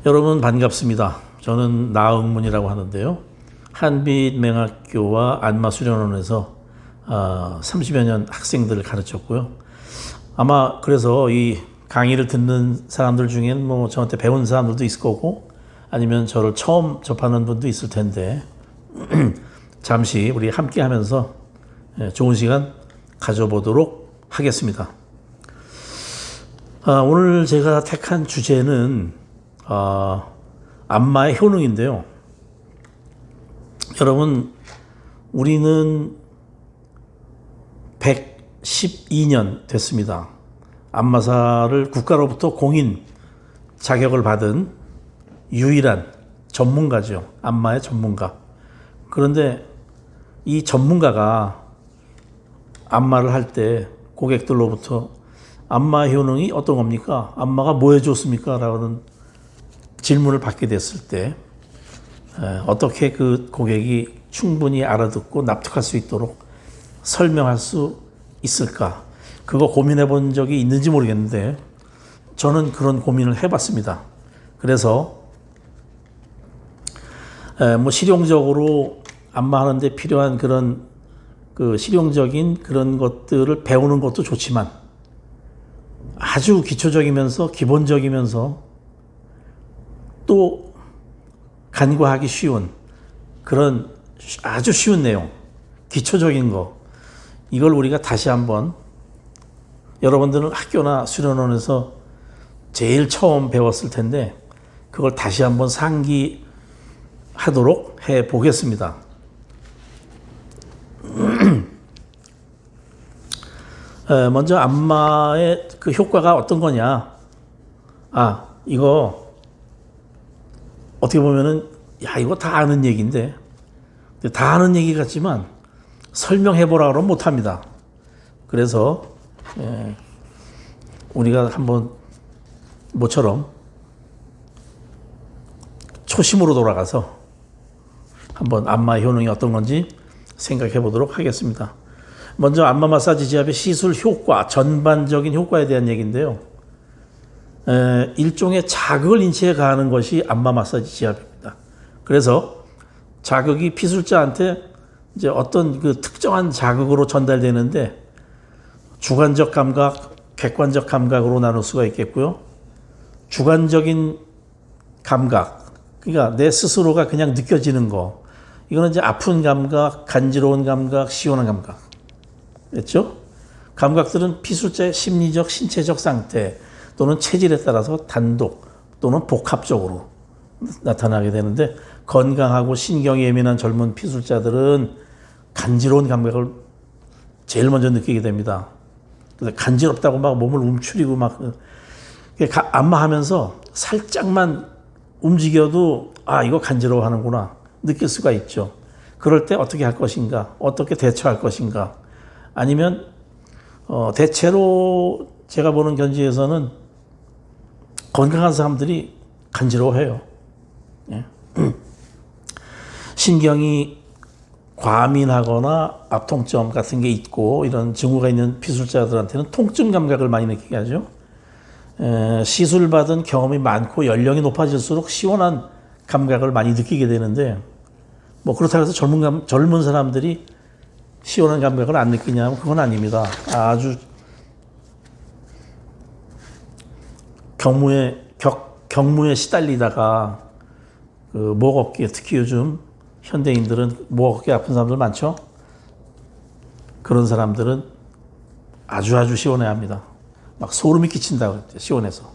여러분 반갑습니다. 저는 나응문이라고 하는데요. 한빛맹학교와 안마수련원에서 30여 년 학생들을 가르쳤고요. 아마 그래서 이 강의를 듣는 사람들 중엔 뭐 저한테 배운 사람들도 있을 거고 아니면 저를 처음 접하는 분도 있을 텐데 잠시 우리 함께 하면서 좋은 시간 가져보도록 하겠습니다. 오늘 제가 택한 주제는 안마의 효능인데요. 여러분, 우리는 112년 됐습니다. 안마사를 국가로부터 공인 자격을 받은 유일한 전문가죠. 안마의 전문가. 그런데 이 전문가가 안마를 할 때 고객들로부터 안마 효능이 어떤 겁니까? 안마가 뭐에 좋습니까? 라는 질문을 받게 됐을 때 어떻게 그 고객이 충분히 알아듣고 납득할 수 있도록 설명할 수 있을까? 그거 고민해 본 적이 있는지 모르겠는데 저는 그런 고민을 해봤습니다. 그래서 뭐 실용적으로 안마하는데 필요한 그런 그 실용적인 그런 것들을 배우는 것도 좋지만 아주 기초적이면서 기본적이면서 또 간과하기 쉬운 그런 아주 쉬운 내용, 기초적인 거, 이걸 우리가 다시 한번 여러분들은 학교나 수련원에서 제일 처음 배웠을 텐데 그걸 다시 한번 상기하도록 해 보겠습니다. 먼저 안마의 그 효과가 어떤 거냐? 이거 어떻게 보면은 이거 다 아는 얘기인데 다 아는 얘기 같지만 설명해 보라 그러면 못 합니다. 그래서 우리가 한번 모처럼 초심으로 돌아가서 한번 안마 효능이 어떤 건지 생각해 보도록 하겠습니다. 먼저 안마 마사지 지압의 시술 효과, 전반적인 효과에 대한 얘기인데요. 일종의 자극을 인체에 가하는 것이 안마 마사지 지압입니다. 그래서 자극이 피술자한테 이제 어떤 그 특정한 자극으로 전달되는데 주관적 감각, 객관적 감각으로 나눌 수가 있겠고요. 주관적인 감각, 그러니까 내 스스로가 그냥 느껴지는 거, 이거는 이제 아픈 감각, 간지러운 감각, 시원한 감각. 그렇죠? 감각들은 피술자의 심리적, 신체적 상태 또는 체질에 따라서 단독 또는 복합적으로 나타나게 되는데 건강하고 신경이 예민한 젊은 피술자들은 간지러운 감각을 제일 먼저 느끼게 됩니다. 그래서 간지럽다고 막 몸을 움츠리고 막 안마하면서 살짝만 움직여도 이거 간지러워하는구나 느낄 수가 있죠. 그럴 때 어떻게 할 것인가, 어떻게 대처할 것인가, 아니면 대체로 제가 보는 견지에서는 건강한 사람들이 간지러워해요. 신경이 과민하거나 압통점 같은 게 있고 이런 증후가 있는 피술자들한테는 통증 감각을 많이 느끼게 하죠. 시술 받은 경험이 많고 연령이 높아질수록 시원한 감각을 많이 느끼게 되는데 뭐 그렇다고 해서 젊은 사람들이 시원한 감각을 안 느끼냐면 그건 아닙니다. 아주 경무에 시달리다가 그 목 어깨, 특히 요즘 현대인들은 목 어깨 아픈 사람들 많죠. 그런 사람들은 아주 시원해합니다. 막 소름이 끼친다고 그랬죠. 시원해서.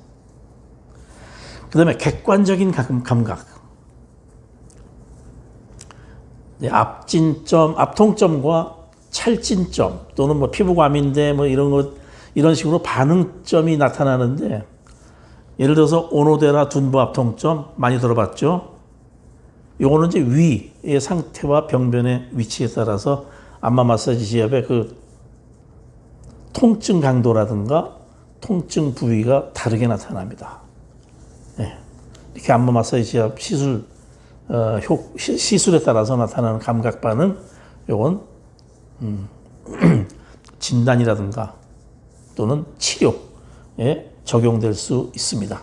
그다음에 객관적인 감각. 압진점, 압통점과 찰진점 또는 뭐 피부과민데 뭐 이런 식으로 반응점이 나타나는데 예를 들어서 오노데라 둔부 압통점 많이 들어봤죠? 요거는 이제 위의 상태와 병변의 위치에 따라서 안마 마사지 지압의 그 통증 강도라든가 통증 부위가 다르게 나타납니다. 이렇게 안마 마사지 지압 시술에 따라서 나타나는 감각 반응, 요건 진단이라든가 또는 치료에 적용될 수 있습니다.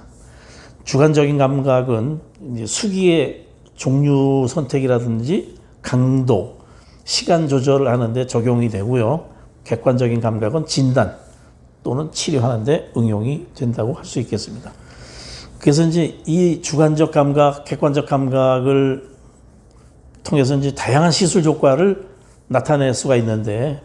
주관적인 감각은 이제 수기의 종류 선택이라든지 강도, 시간 조절을 하는데 적용이 되고요. 객관적인 감각은 진단 또는 치료하는데 응용이 된다고 할 수 있겠습니다. 그래서 이제 이 주관적 감각, 객관적 감각을 통해서 이제 다양한 시술 효과를 나타낼 수가 있는데,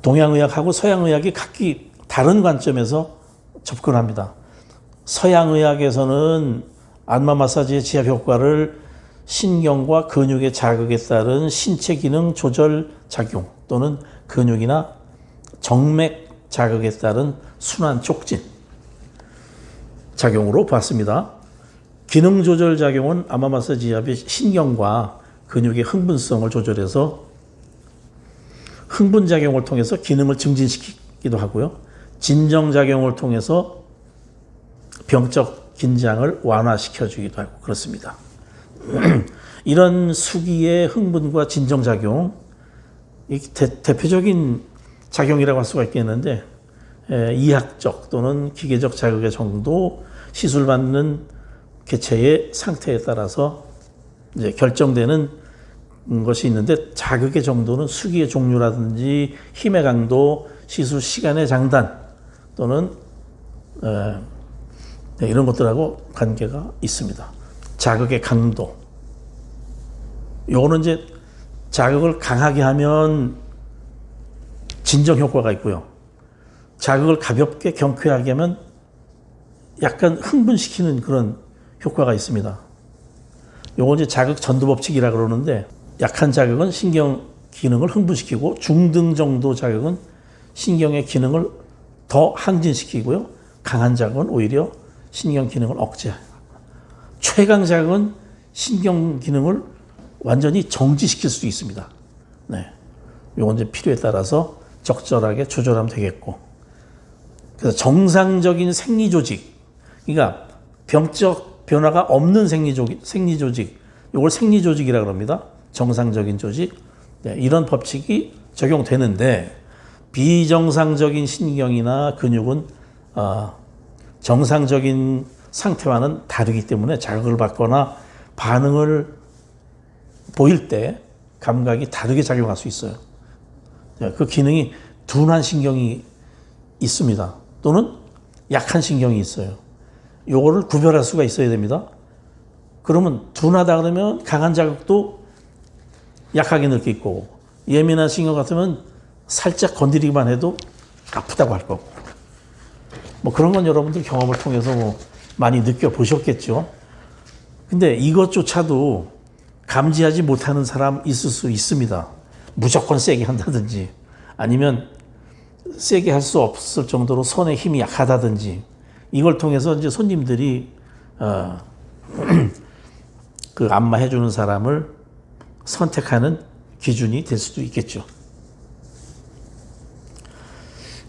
동양의학하고 서양의학이 각기 다른 관점에서 접근합니다. 서양의학에서는 안마 마사지의 지압 효과를 신경과 근육의 자극에 따른 신체 기능 조절 작용 또는 근육이나 정맥 자극에 따른 순환 촉진 작용으로 봤습니다. 기능 조절 작용은 안마 마사지 지압이 신경과 근육의 흥분성을 조절해서 흥분 작용을 통해서 기능을 증진시키기도 하고요. 진정 작용을 통해서 병적 긴장을 완화시켜 주기도 하고 그렇습니다. 이런 수기의 흥분과 진정 작용, 대표적인 작용이라고 할 수가 있겠는데, 이학적 또는 기계적 자극의 정도, 시술받는 개체의 상태에 따라서 이제 결정되는 것이 있는데, 자극의 정도는 수기의 종류라든지 힘의 강도, 시술 시간의 장단 또는 이런 것들하고 관계가 있습니다. 자극의 강도. 요거는 이제 자극을 강하게 하면 진정 효과가 있고요. 자극을 가볍게 경쾌하게 하면 약간 흥분시키는 그런 효과가 있습니다. 요건 이제 자극 전도 법칙이라 그러는데, 약한 자극은 신경 기능을 흥분시키고 중등 정도 자극은 신경의 기능을 더 항진시키고요. 강한 자극은 오히려 신경 기능을 억제해요. 최강 자극은 신경 기능을 완전히 정지시킬 수도 있습니다. 네. 요건 이제 필요에 따라서 적절하게 조절하면 되겠고. 그래서 정상적인 생리조직, 그러니까 병적 변화가 없는 생리조직, 요걸 생리조직이라고 합니다. 정상적인 조직. 네, 이런 법칙이 적용되는데, 비정상적인 신경이나 근육은 정상적인 상태와는 다르기 때문에 자극을 받거나 반응을 보일 때 감각이 다르게 작용할 수 있어요. 그 기능이 둔한 신경이 있습니다. 또는 약한 신경이 있어요. 요거를 구별할 수가 있어야 됩니다. 그러면 둔하다 그러면 강한 자극도 약하게 느낄 거고, 예민한 신경 같으면 살짝 건드리기만 해도 아프다고 할 거고, 뭐 그런 건 여러분들 경험을 통해서 뭐 많이 느껴보셨겠죠. 근데 이것조차도 감지하지 못하는 사람 있을 수 있습니다. 무조건 세게 한다든지, 아니면 세게 할 수 없을 정도로 손에 힘이 약하다든지, 이걸 통해서 이제 손님들이 그 안마해주는 사람을 선택하는 기준이 될 수도 있겠죠.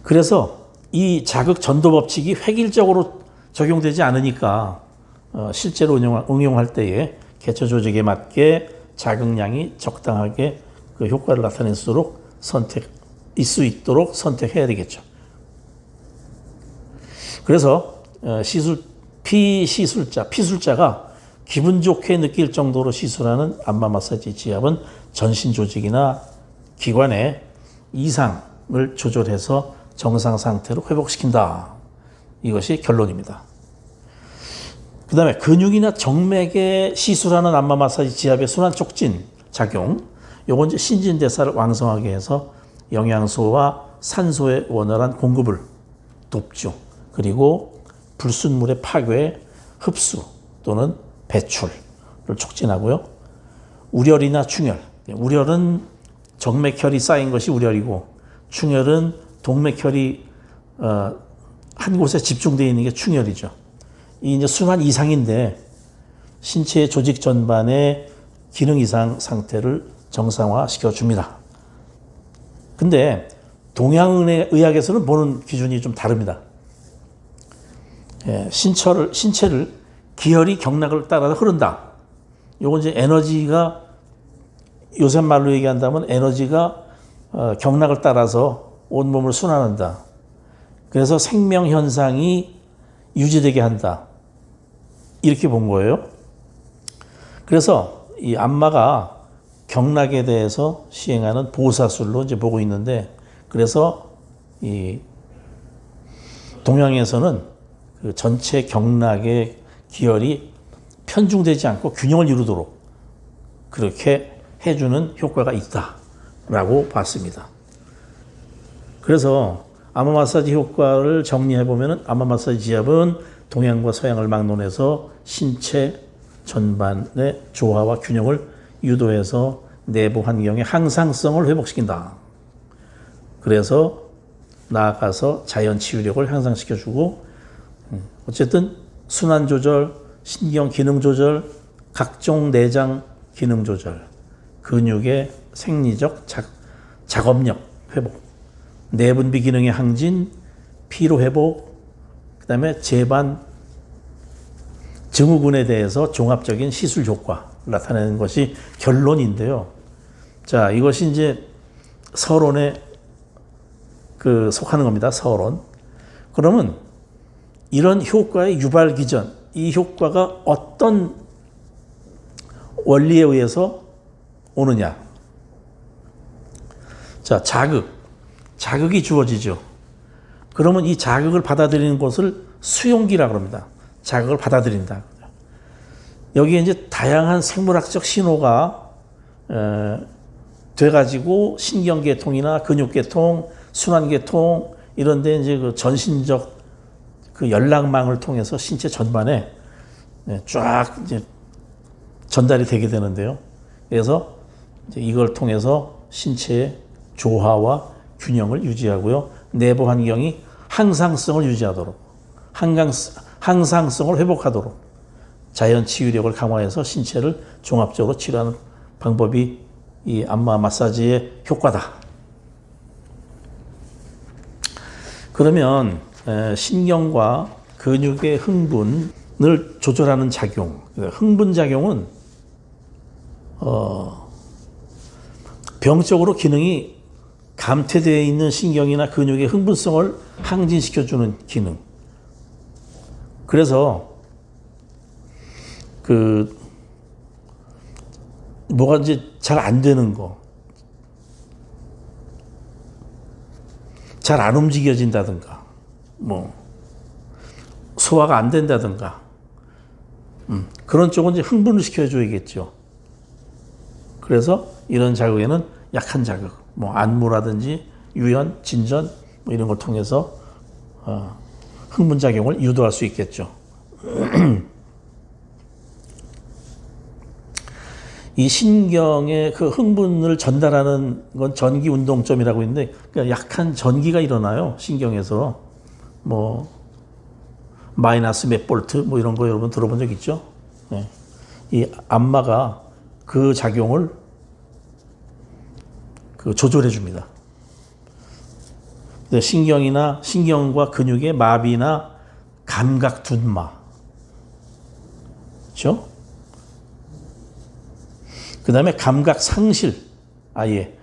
그래서 이 자극 전도 법칙이 획일적으로 적용되지 않으니까 실제로 응용할 때에 개체 조직에 맞게 자극량이 적당하게 그 효과를 나타낼 수 있도록 선택해야 되겠죠. 그래서 피술자가 기분 좋게 느낄 정도로 시술하는 안마 마사지 지압은 전신 조직이나 기관의 이상을 조절해서 정상 상태로 회복시킨다. 이것이 결론입니다. 그 다음에 근육이나 정맥에 시술하는 안마 마사지 지압의 순환 촉진 작용. 요건 이제 신진대사를 왕성하게 해서 영양소와 산소의 원활한 공급을 돕죠. 그리고 불순물의 파괴, 흡수 또는 배출을 촉진하고요. 우렬이나 충혈. 우렬은 정맥혈이 쌓인 것이 우렬이고, 충혈은 동맥혈이 한 곳에 집중되어 있는 게 충혈이죠. 이 이제 순환 이상인데 신체의 조직 전반의 기능 이상 상태를 정상화시켜 줍니다. 근데 동양의학에서는 보는 기준이 좀 다릅니다. 신체를 기혈이 경락을 따라서 흐른다. 요건 이제 에너지가, 요새 말로 얘기한다면 에너지가 경락을 따라서 온몸을 순환한다. 그래서 생명 현상이 유지되게 한다. 이렇게 본 거예요. 그래서 이 안마가 경락에 대해서 시행하는 보사술로 이제 보고 있는데, 그래서 이 동양에서는 그 전체 경락의 기혈이 편중되지 않고 균형을 이루도록 그렇게 해주는 효과가 있다라고 봤습니다. 그래서 아마 마사지 효과를 정리해 보면은, 아마 마사지 지압은 동양과 서양을 막론해서 신체 전반의 조화와 균형을 유도해서 내부 환경의 항상성을 회복시킨다. 그래서 나아가서 자연 치유력을 향상시켜주고, 어쨌든 순환 조절, 신경 기능 조절, 각종 내장 기능 조절, 근육의 생리적 작업력 회복, 내분비 기능의 항진, 피로 회복, 그 다음에 재반 증후군에 대해서 종합적인 시술 효과 나타내는 것이 결론인데요. 자, 이것이 이제 서론에 속하는 겁니다. 서론. 그러면 이런 효과의 유발 기전, 이 효과가 어떤 원리에 의해서 오느냐. 자, 자극이 주어지죠. 그러면 이 자극을 받아들이는 것을 수용기라고 합니다. 자극을 받아들인다. 여기에 이제 다양한 생물학적 신호가 돼가지고 신경계통이나 근육계통, 순환계통 이런 데 이제 그 전신적 그 연락망을 통해서 신체 전반에 쫙 이제 전달이 되게 되는데요. 그래서 이제 이걸 통해서 신체의 조화와 균형을 유지하고요. 내부 환경이 항상성을 유지하도록, 항상성을 회복하도록 자연 치유력을 강화해서 신체를 종합적으로 치료하는 방법이 이 안마 마사지의 효과다. 그러면 신경과 근육의 흥분을 조절하는 작용, 흥분 작용은 병적으로 기능이 감퇴되어 있는 신경이나 근육의 흥분성을 항진시켜주는 기능. 그래서 뭐가 이제 잘 안 되는 거, 잘 안 움직여진다든가, 뭐 소화가 안 된다든가, 그런 쪽은 이제 흥분을 시켜줘야겠죠. 그래서 이런 자극에는 약한 자극, 뭐 안무라든지 유연, 진전 뭐 이런 걸 통해서 흥분 작용을 유도할 수 있겠죠. 이 신경의 그 흥분을 전달하는 건 전기 운동점이라고 있는데, 그러니까 약한 전기가 일어나요. 신경에서 뭐 마이너스 몇 볼트 뭐 이런 거 여러분 들어본 적 있죠? 네. 이 안마가 그 작용을 조절해 줍니다. 신경과 근육의 마비나 감각 둔마, 그렇죠? 그 다음에 감각 상실, 아예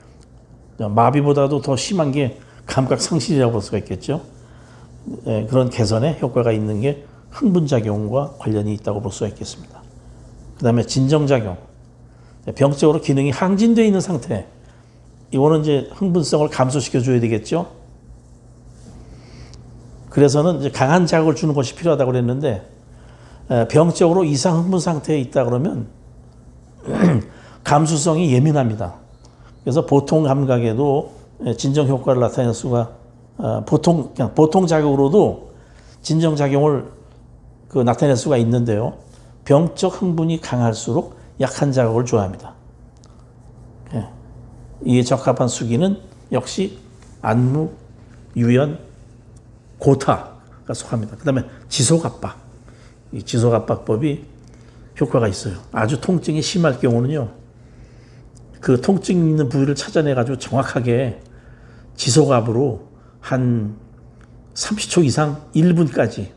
마비보다도 더 심한 게 감각 상실이라고 볼 수가 있겠죠. 그런 개선에 효과가 있는 게 흥분작용과 관련이 있다고 볼 수가 있겠습니다. 그 다음에 진정작용, 병적으로 기능이 항진되어 있는 상태, 이거는 이제 흥분성을 감소시켜 줘야 되겠죠. 그래서는 이제 강한 자극을 주는 것이 필요하다고 그랬는데, 병적으로 이상 흥분 상태에 있다 그러면 감수성이 예민합니다. 그래서 보통 감각에도 진정 효과를 나타낼 수가, 보통 자극으로도 진정 작용을 나타낼 수가 있는데요. 병적 흥분이 강할수록 약한 자극을 좋아합니다. 이에 적합한 수기는 역시 안무, 유연, 고타가 속합니다. 그 다음에 지속압박. 이 지속압박법이 효과가 있어요. 아주 통증이 심할 경우는요, 그 통증 있는 부위를 찾아내가지고 정확하게 지속압으로 한 30초 이상 1분까지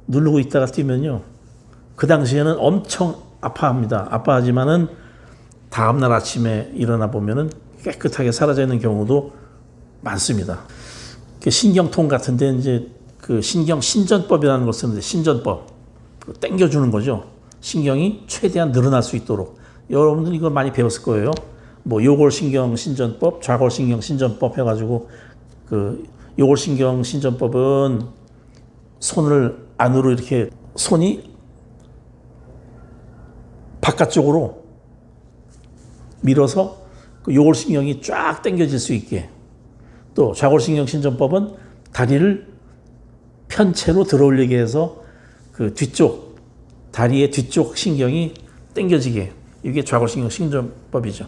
누르고 있다가 뛰면요, 그 당시에는 엄청 아파합니다. 아파하지만은 다음날 아침에 일어나 보면은 깨끗하게 사라져 있는 경우도 많습니다. 그 신경통 같은데 이제 그 신경 신전법이라는 걸 쓰는데 신전법 당겨주는 거죠. 신경이 최대한 늘어날 수 있도록. 여러분들 이거 많이 배웠을 거예요. 뭐 요골신경 신전법, 좌골신경 신전법 해가지고 그 요골신경 신전법은 손을 안으로 이렇게 손이 바깥쪽으로 밀어서 그 요골신경이 쫙 당겨질 수 있게. 또 좌골신경 신전법은 다리를 편체로 들어올리게 해서 그 뒤쪽 다리의 뒤쪽 신경이 당겨지게. 이게 좌골신경 신전법이죠.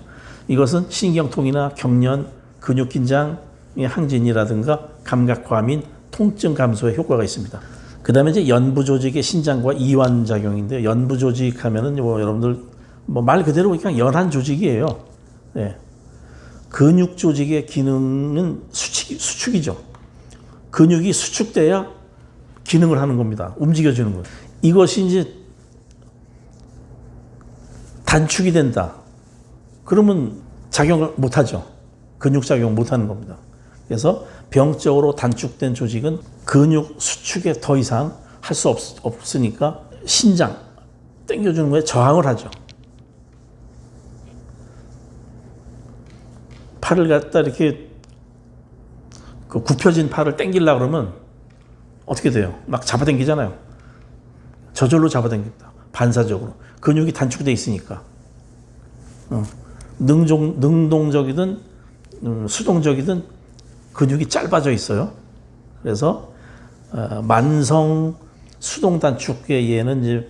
이것은 신경통이나 경련, 근육 긴장의 항진이라든가 감각 과민, 통증 감소에 효과가 있습니다. 그 다음에 이제 연부 조직의 신장과 이완 작용인데, 연부 조직 하면은 뭐 여러분들 뭐 말 그대로 그냥 연한 조직이에요. 네. 근육 조직의 기능은 수축이죠. 근육이 수축돼야 기능을 하는 겁니다. 움직여주는 거예요. 이것이 이제 단축이 된다. 그러면 작용을 못하죠. 근육 작용 못하는 겁니다. 그래서 병적으로 단축된 조직은 근육 수축에 더 이상 할 수 없으니까 신장, 당겨주는 거에 저항을 하죠. 팔을 갖다 이렇게 그 굽혀진 팔을 당기려고 그러면 어떻게 돼요? 막 잡아당기잖아요. 저절로 잡아당깁니다. 반사적으로. 근육이 단축되어 있으니까. 능동적이든 수동적이든 근육이 짧아져 있어요. 그래서 만성 수동 단축의 예는 이제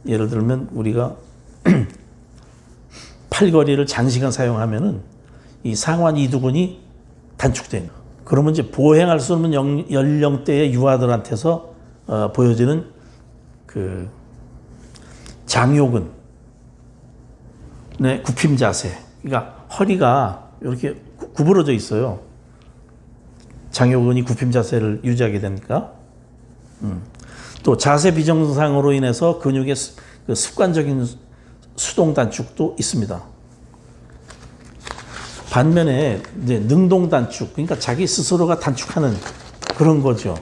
예를 들면 우리가 팔걸이를 장시간 사용하면은 이 상완 이두근이 단축돼요. 그러면 이제 보행할 수 없는 연령대의 유아들한테서 보여지는 그 장요근의 굽힘 자세. 그러니까 허리가 이렇게 구부러져 있어요. 장요근이 굽힘 자세를 유지하게 되니까. 또 자세 비정상으로 인해서 근육의 습관적인 수동 단축도 있습니다. 반면에 이제 능동 단축, 그러니까 자기 스스로가 단축하는 그런 거죠.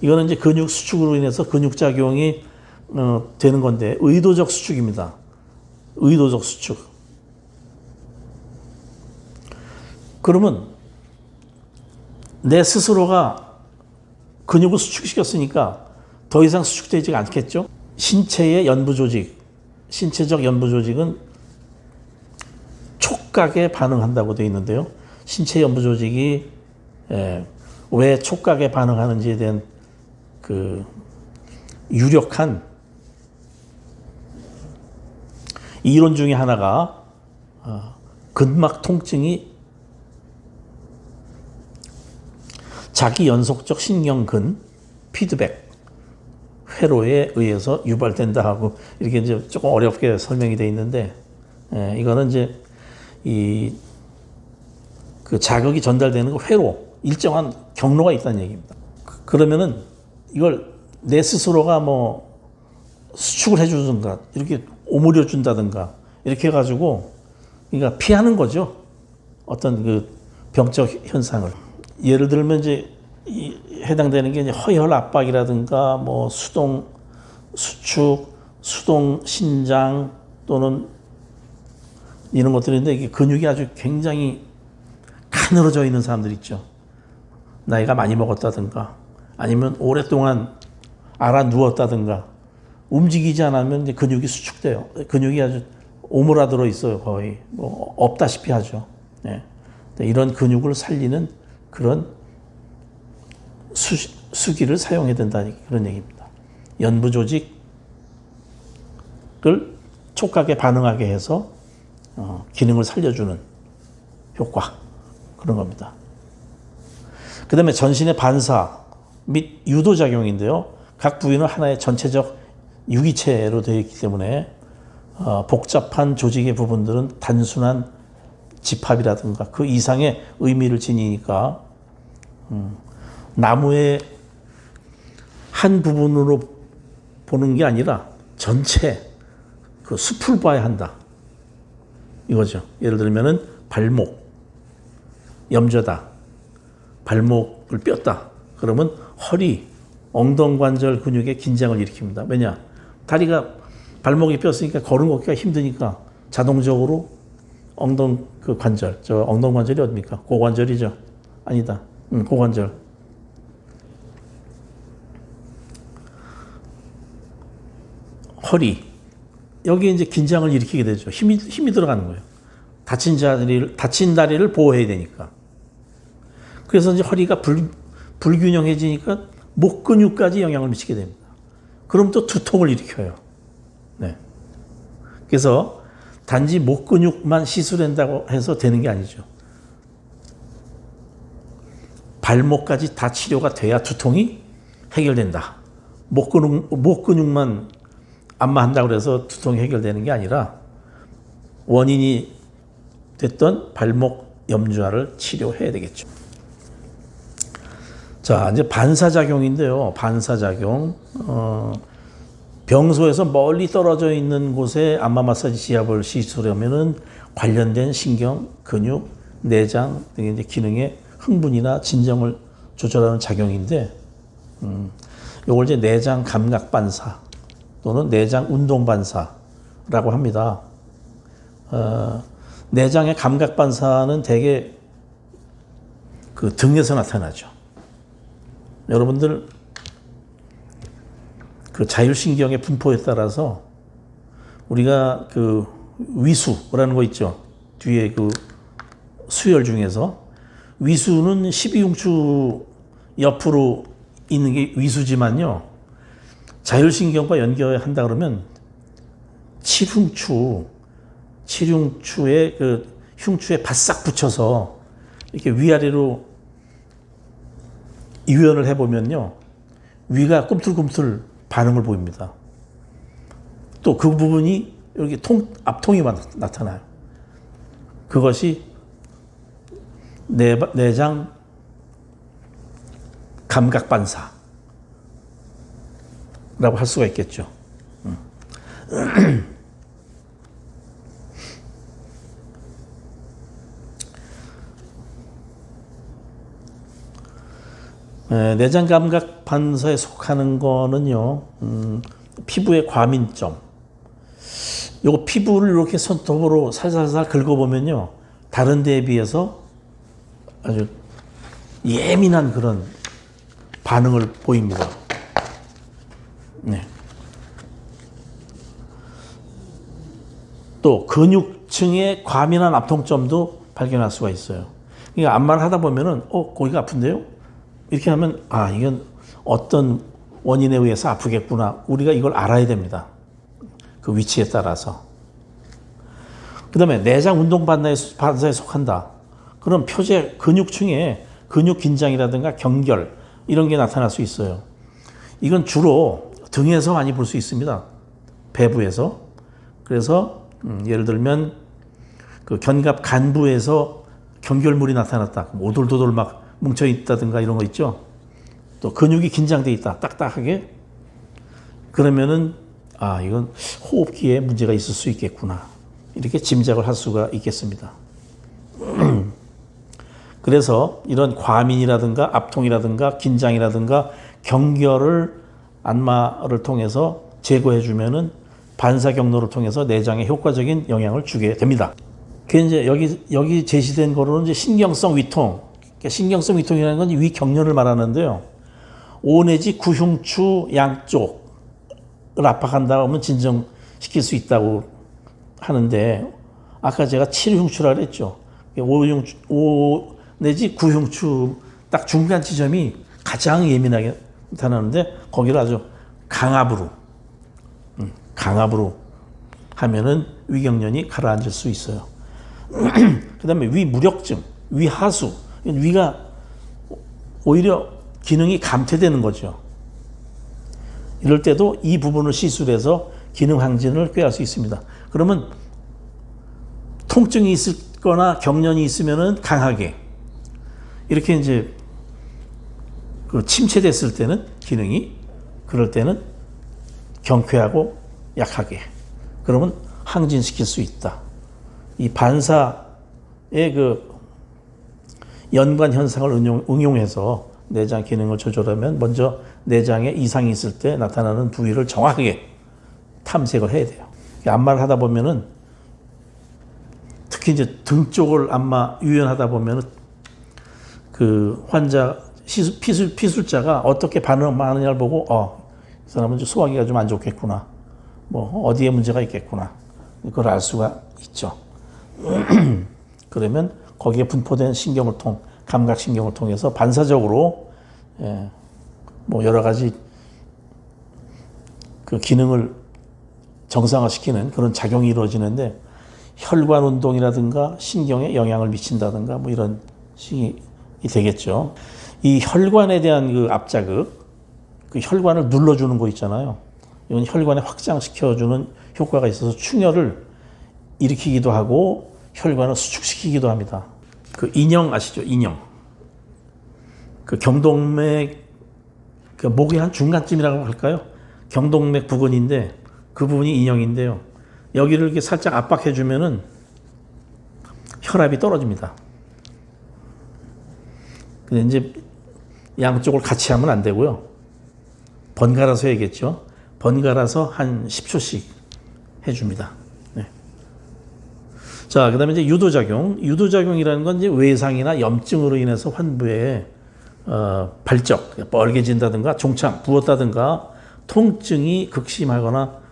이거는 이제 근육 수축으로 인해서 근육 작용이 되는 건데 의도적 수축입니다. 의도적 수축. 그러면 내 스스로가 근육을 수축시켰으니까 더 이상 수축되지 않겠죠? 신체의 연부 조직, 신체적 연부 조직은 촉각에 반응한다고 되어 있는데요. 신체 연부 조직이 왜 촉각에 반응하는지에 대한 그 유력한 이론 중에 하나가 근막 통증이 자기 연속적 신경근 피드백 회로에 의해서 유발된다 하고 이렇게 이제 조금 어렵게 설명이 되어 있는데, 이거는 이제 그 자극이 전달되는 거 회로 일정한 경로가 있다는 얘기입니다. 그러면은 이걸 내 스스로가 뭐 수축을 해주든가 이렇게 오므려 준다든가 이렇게 해가지고 그러니까 피하는 거죠. 어떤 그 병적 현상을. 예를 들면 이제 해당되는 게 이제 허혈 압박이라든가 뭐 수동 수축, 수동 신장 또는 이런 것들인데 이게 근육이 아주 굉장히 가늘어져 있는 사람들 있죠. 나이가 많이 먹었다든가 아니면 오랫동안 알아 누웠다든가 움직이지 않으면 이제 근육이 수축돼요. 근육이 아주 오므라들어 있어요. 거의 뭐 없다시피 하죠. 네. 이런 근육을 살리는 그런 수기를 사용해야 된다 그런 얘기입니다. 연부 조직을 촉각에 반응하게 해서 기능을 살려주는 효과 그런 겁니다. 그 다음에 전신의 반사 및 유도작용인데요. 각 부위는 하나의 전체적 유기체로 되어 있기 때문에 복잡한 조직의 부분들은 단순한 집합이라든가 그 이상의 의미를 지니니까 나무의 한 부분으로 보는 게 아니라 전체 그 숲을 봐야 한다. 이거죠. 예를 들면은 발목, 염좌다, 발목을 뼈다. 그러면 허리, 엉덩관절 근육에 긴장을 일으킵니다. 왜냐? 다리가 발목이 뼈으니까 걸음걷기가 힘드니까 자동적으로 그 관절, 저 엉덩관절이 어딥니까? 고관절이죠. 아니다. 고관절. 허리. 여기에 이제 긴장을 일으키게 되죠. 힘이 들어가는 거예요. 다친 다리를 보호해야 되니까. 그래서 이제 허리가 불균형해지니까 목 근육까지 영향을 미치게 됩니다. 그럼 또 두통을 일으켜요. 네. 그래서 단지 목 근육만 시술한다고 해서 되는 게 아니죠. 발목까지 다 치료가 돼야 두통이 해결된다. 목 근육만 안마한다고 해서 두통이 해결되는 게 아니라 원인이 됐던 발목 염좌를 치료해야 되겠죠. 자, 이제 반사작용인데요. 반사작용. 병소에서 멀리 떨어져 있는 곳에 안마 마사지 지압을 시술하면은 관련된 신경, 근육, 내장 등의 이제 기능의 흥분이나 진정을 조절하는 작용인데, 이걸 이제 내장 감각 반사 또는 내장 운동 반사라고 합니다. 내장의 감각 반사는 대개 그 등에서 나타나죠. 여러분들 그 자율신경의 분포에 따라서 우리가 그 위수라는 거 있죠. 뒤에 그 수열 중에서 위수는 12흉추 옆으로 있는 게 위수지만요. 자율신경과 연결한다 그러면 7흉추에 그 흉추에 바싹 붙여서 이렇게 위아래로 이완을 해보면요. 위가 꿈틀꿈틀 반응을 보입니다. 또 그 부분이 이렇게 앞통이 나타나요. 그것이 내장 감각 반사라고 할 수가 있겠죠. 내장 감각 반사에 속하는 거는요, 피부의 과민점. 요거 피부를 이렇게 손톱으로 살살살 긁어보면요, 다른 데에 비해서 아주 예민한 그런 반응을 보입니다. 네. 또 근육층의 과민한 압통점도 발견할 수가 있어요. 그러니까 안마를 하다 보면은 거기가 아픈데요? 이렇게 하면 이건 어떤 원인에 의해서 아프겠구나. 우리가 이걸 알아야 됩니다. 그 위치에 따라서. 그 다음에 내장 운동 반사에 속한다. 그럼 표제 근육층에 근육 긴장이라든가 경결 이런 게 나타날 수 있어요. 이건 주로 등에서 많이 볼 수 있습니다. 배부에서. 그래서 예를 들면 그 견갑 간부에서 경결물이 나타났다. 오돌도돌 막 뭉쳐 있다든가 이런 거 있죠. 또 근육이 긴장돼 있다. 딱딱하게. 그러면은 이건 호흡기에 문제가 있을 수 있겠구나. 이렇게 짐작을 할 수가 있겠습니다. 그래서 이런 과민이라든가 압통이라든가 긴장이라든가 경결을 안마를 통해서 제거해 주면은 반사 경로를 통해서 내장에 효과적인 영향을 주게 됩니다. 그 이제 여기 제시된 거로는 이제 신경성 위통. 신경성 위통이라는 건 위 경련을 말하는데요. 5 내지 9흉추 양쪽을 압박한다 하면 진정시킬 수 있다고 하는데, 아까 제가 7흉추라 그랬죠. 5 내지 9흉추 딱 중간 지점이 가장 예민하게 나타나는데, 거기를 아주 강압으로 하면은 위경련이 가라앉을 수 있어요. 그 다음에 위무력증, 위하수. 위가 오히려 기능이 감퇴되는 거죠. 이럴 때도 이 부분을 시술해서 기능 항진을 꾀할 수 있습니다. 그러면 통증이 있거나 경련이 있으면은 강하게, 이렇게 이제 그 침체됐을 때는 기능이, 그럴 때는 경쾌하고 약하게, 그러면 항진시킬 수 있다. 이 반사의 연관 현상을 응용해서 내장 기능을 조절하면 먼저 내장에 이상이 있을 때 나타나는 부위를 정확하게 탐색을 해야 돼요. 안마를 하다 보면은 특히 이제 등 쪽을 안마 유연하다 보면은 그 환자 피술자가 어떻게 반응하느냐를 보고 이 사람은 좀 소화기가 좀 안 좋겠구나, 뭐 어디에 문제가 있겠구나, 그걸 알 수가 있죠. 그러면 거기에 분포된 감각신경을 통해서 반사적으로 뭐 여러 가지 그 기능을 정상화시키는 그런 작용이 이루어지는데, 혈관 운동이라든가 신경에 영향을 미친다든가 뭐 이런 식이 되겠죠. 이 혈관에 대한 그 앞자극, 그 혈관을 눌러주는 거 있잖아요. 이건 혈관에 확장시켜주는 효과가 있어서 충혈을 일으키기도 하고 혈관을 수축시키기도 합니다. 그 인형 아시죠? 인형. 그 경동맥, 그 목의 한 중간쯤이라고 할까요? 경동맥 부근인데 그 부분이 인형인데요. 여기를 이렇게 살짝 압박해주면은 혈압이 떨어집니다. 근데 이제 양쪽을 같이 하면 안 되고요. 번갈아서 해야겠죠. 번갈아서 한 10초씩 해줍니다. 네. 자, 그 다음에 이제 유도작용. 유도작용이라는 건 이제 외상이나 염증으로 인해서 환부에 발적, 뻘개진다든가 종창, 부었다든가 통증이 극심하거나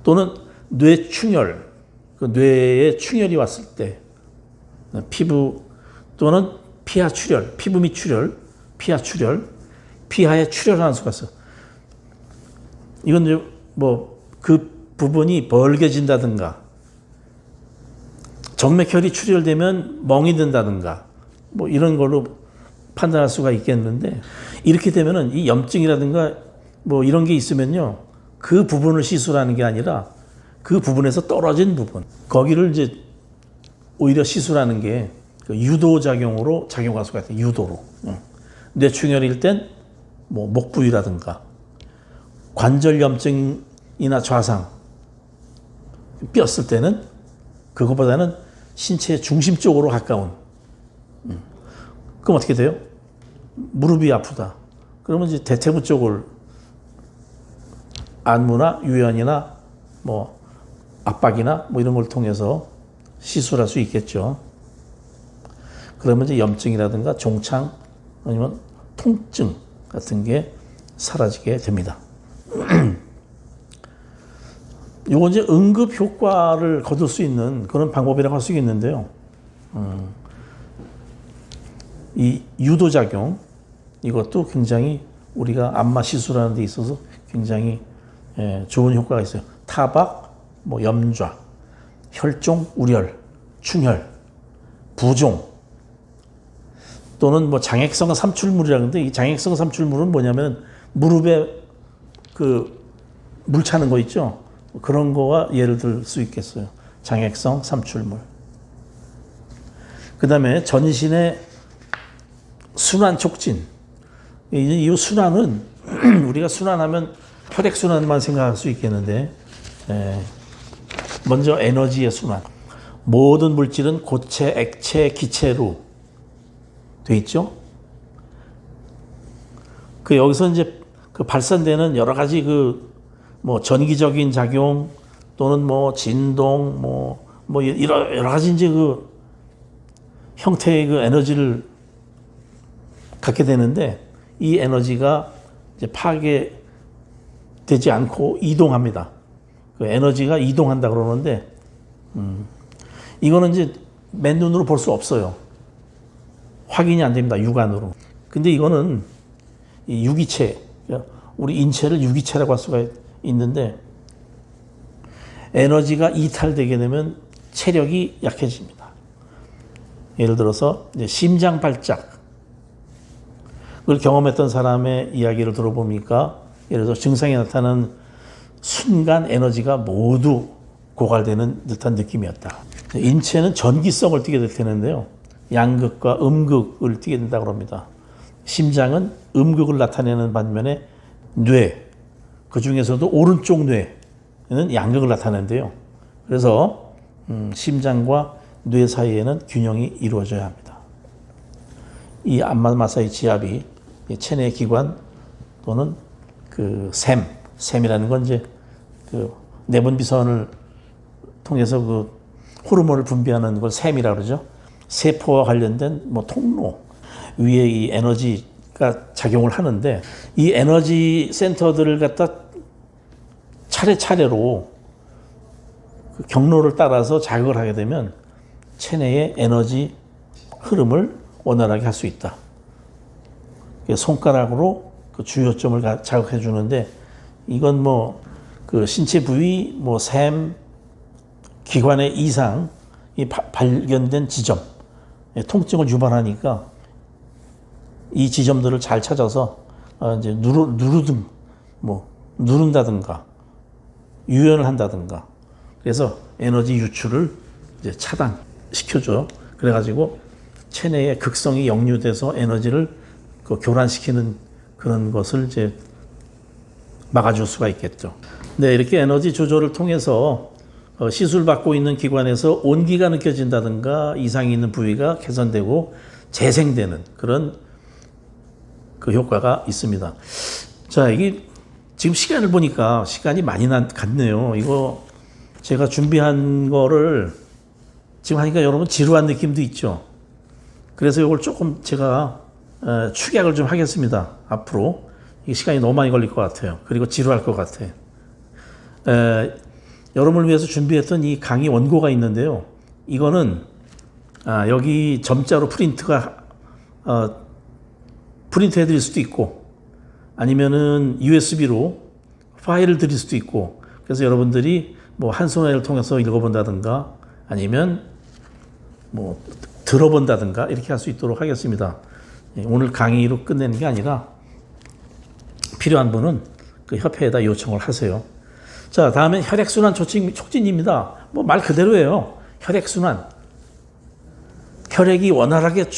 또는 뇌충혈, 그 뇌에 충혈이 왔을 때 피부 또는 피하 출혈, 피부 및 출혈, 피하 출혈, 피하에 출혈하는 수가 있어. 이건 뭐 그 부분이 벌게진다든가 정맥혈이 출혈되면 멍이 든다든가 뭐 이런 걸로 판단할 수가 있겠는데, 이렇게 되면은 이 염증이라든가 뭐 이런 게 있으면요, 그 부분을 시술하는 게 아니라 그 부분에서 떨어진 부분, 거기를 이제 오히려 시술하는 게 그 유도작용으로 작용할 수가 있어요. 유도로. 뇌충혈일 땐 뭐 목 부위라든가 관절 염증이나 좌상, 뼈쓸 때는 그것보다는 신체의 중심 쪽으로 가까운. 그럼 어떻게 돼요? 무릎이 아프다. 그러면 이제 대퇴부 쪽을 안무나 유연이나 뭐 압박이나 뭐 이런 걸 통해서 시술할 수 있겠죠. 그러면 이제 염증이라든가 종창 아니면 통증 같은 게 사라지게 됩니다. 요건 이제 응급 효과를 거둘 수 있는 그런 방법이라고 할 수 있겠는데요. 이 유도작용, 이것도 굉장히 우리가 안마 시술하는 데 있어서 굉장히 좋은 효과가 있어요. 타박, 뭐 염좌, 혈종, 우렬, 충혈, 부종, 또는 뭐 장액성 삼출물이라는데, 이 장액성 삼출물은 뭐냐면 무릎에 그 물 차는 거 있죠. 그런 거가 예를 들 수 있겠어요. 장액성 삼출물. 그 다음에 전신의 순환 촉진. 이 순환은 우리가 순환하면 혈액순환만 생각할 수 있겠는데, 먼저 에너지의 순환. 모든 물질은 고체, 액체, 기체로 돼 있죠. 그 여기서 이제 그 발산되는 여러 가지 그 뭐 전기적인 작용 또는 뭐 진동 뭐 여러 가지 이제 그 형태의 그 에너지를 갖게 되는데, 이 에너지가 이제 파괴되지 않고 이동합니다. 그 에너지가 이동한다 그러는데, 이거는 이제 맨눈으로 볼 수 없어요. 확인이 안 됩니다. 육안으로. 근데 이거는 이 유기체, 우리 인체를 유기체라고 할 수가 있는데, 에너지가 이탈되게 되면 체력이 약해집니다. 예를 들어서 이제 심장 발작, 그걸 경험했던 사람의 이야기를 들어보니까, 예를 들어서 증상이 나타나는 순간 에너지가 모두 고갈되는 듯한 느낌이었다. 인체는 전기성을 띠게 될 텐데요, 양극과 음극을 띠게 된다고 합니다. 심장은 음극을 나타내는 반면에 뇌, 그 중에서도 오른쪽 뇌는 양극을 나타내는데요. 그래서 심장과 뇌 사이에는 균형이 이루어져야 합니다. 이 안마 마사지 지압이 이 체내 기관 또는 그 샘이라는 건 이제 그 내분 비선을 통해서 그 호르몬을 분비하는 걸 샘이라고 그러죠. 세포와 관련된 뭐 통로 위에 이 에너지가 작용을 하는데 이 에너지 센터들을 갖다 차례차례로 그 경로를 따라서 자극을 하게 되면 체내의 에너지 흐름을 원활하게 할 수 있다. 손가락으로 그 주요점을 자극해 주는데 이건 뭐 그 신체 부위, 뭐 샘, 기관의 이상이 발견된 지점, 통증을 유발하니까 이 지점들을 잘 찾아서 이제 누른다든가 유연을 한다든가 그래서 에너지 유출을 이제 차단시켜줘. 그래가지고 체내에 극성이 역류돼서 에너지를 그 교란시키는 그런 것을 이제 막아줄 수가 있겠죠. 네, 이렇게 에너지 조절을 통해서 시술받고 있는 기관에서 온기가 느껴진다든가 이상이 있는 부위가 개선되고 재생되는 그런 그 효과가 있습니다. 자, 이게 지금 시간을 보니까 시간이 많이 갔네요. 이거 제가 준비한 거를 지금 하니까 여러분 지루한 느낌도 있죠. 그래서 이걸 조금 제가 축약을 좀 하겠습니다. 앞으로 이 시간이 너무 많이 걸릴 것 같아요. 그리고 지루할 것 같아요. 여러분을 위해서 준비했던 이 강의 원고가 있는데요. 이거는 여기 점자로 프린트해 드릴 수도 있고 아니면은 USB로 파일을 드릴 수도 있고 그래서 여러분들이 뭐 한손해를 통해서 읽어본다든가 아니면 뭐 들어본다든가 이렇게 할 수 있도록 하겠습니다. 오늘 강의로 끝내는 게 아니라 필요한 분은 그 협회에다 요청을 하세요. 자, 다음에 혈액순환 촉진입니다. 뭐 말 그대로예요. 혈액순환. 혈액이 원활하게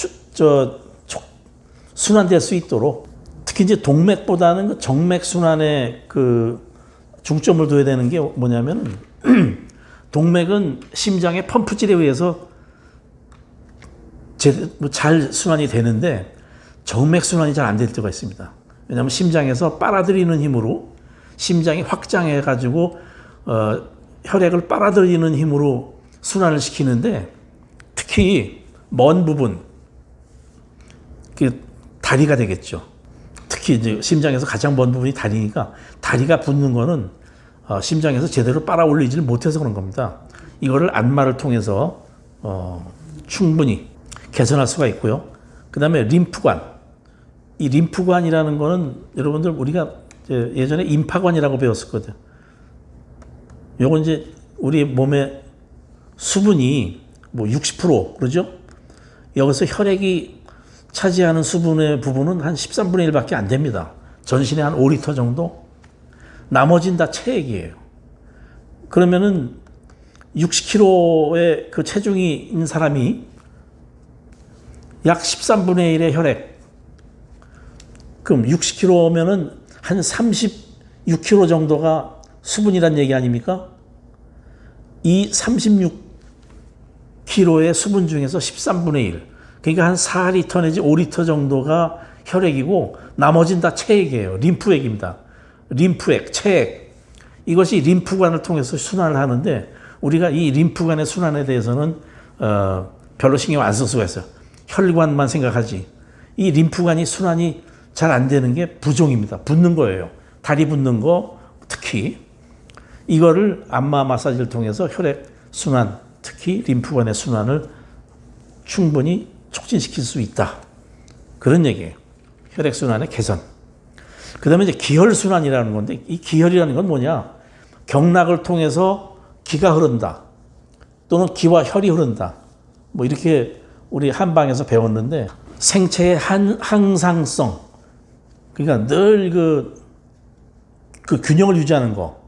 순환될 수 있도록 특히 이제 동맥보다는 정맥순환에 그 중점을 둬야 되는 게 뭐냐면 동맥은 심장의 펌프질에 의해서 잘 순환이 되는데 정맥순환이 잘 안 될 때가 있습니다. 왜냐하면 심장에서 빨아들이는 힘으로 심장이 확장해 가지고 혈액을 빨아들이는 힘으로 순환을 시키는데 특히 먼 부분 다리가 되겠죠. 특히 이제 심장에서 가장 먼 부분이 다리니까 다리가 붓는 거는 심장에서 제대로 빨아올리지를 못해서 그런 겁니다. 이거를 안마를 통해서 충분히 개선할 수가 있고요. 그 다음에 림프관. 이 림프관이라는 거는 여러분들 우리가 예전에 임파관이라고 배웠었거든요. 요건 이제 우리 몸에 수분이 뭐 60% 그러죠? 여기서 혈액이 차지하는 수분의 부분은 한 13분의 1밖에 안 됩니다. 전신에 한 5리터 정도? 나머지는 다 체액이에요. 그러면은 60kg의 그 체중이 있는 사람이 약 13분의 1의 혈액. 그럼 60kg면은 한 36kg 정도가 수분이란 얘기 아닙니까? 이 36kg의 수분 중에서 13분의 1. 그러니까 한 4리터 내지 5리터 정도가 혈액이고 나머지는 다 체액이에요. 림프액입니다. 림프액, 체액. 이것이 림프관을 통해서 순환을 하는데 우리가 이 림프관의 순환에 대해서는 별로 신경 안 쓸 수가 있어요. 혈관만 생각하지. 이 림프관이 순환이 잘 안 되는 게 부종입니다. 붓는 거예요. 다리 붓는 거 특히 이거를 안마 마사지를 통해서 혈액 순환, 특히 림프관의 순환을 충분히 촉진시킬 수 있다. 그런 얘기예요. 혈액 순환의 개선. 그 다음에 이제 기혈 순환이라는 건데 이 기혈이라는 건 뭐냐? 경락을 통해서 기가 흐른다. 또는 기와 혈이 흐른다. 뭐 이렇게 우리 한방에서 배웠는데 생체의 항상성. 그러니까 늘 그 균형을 유지하는 거.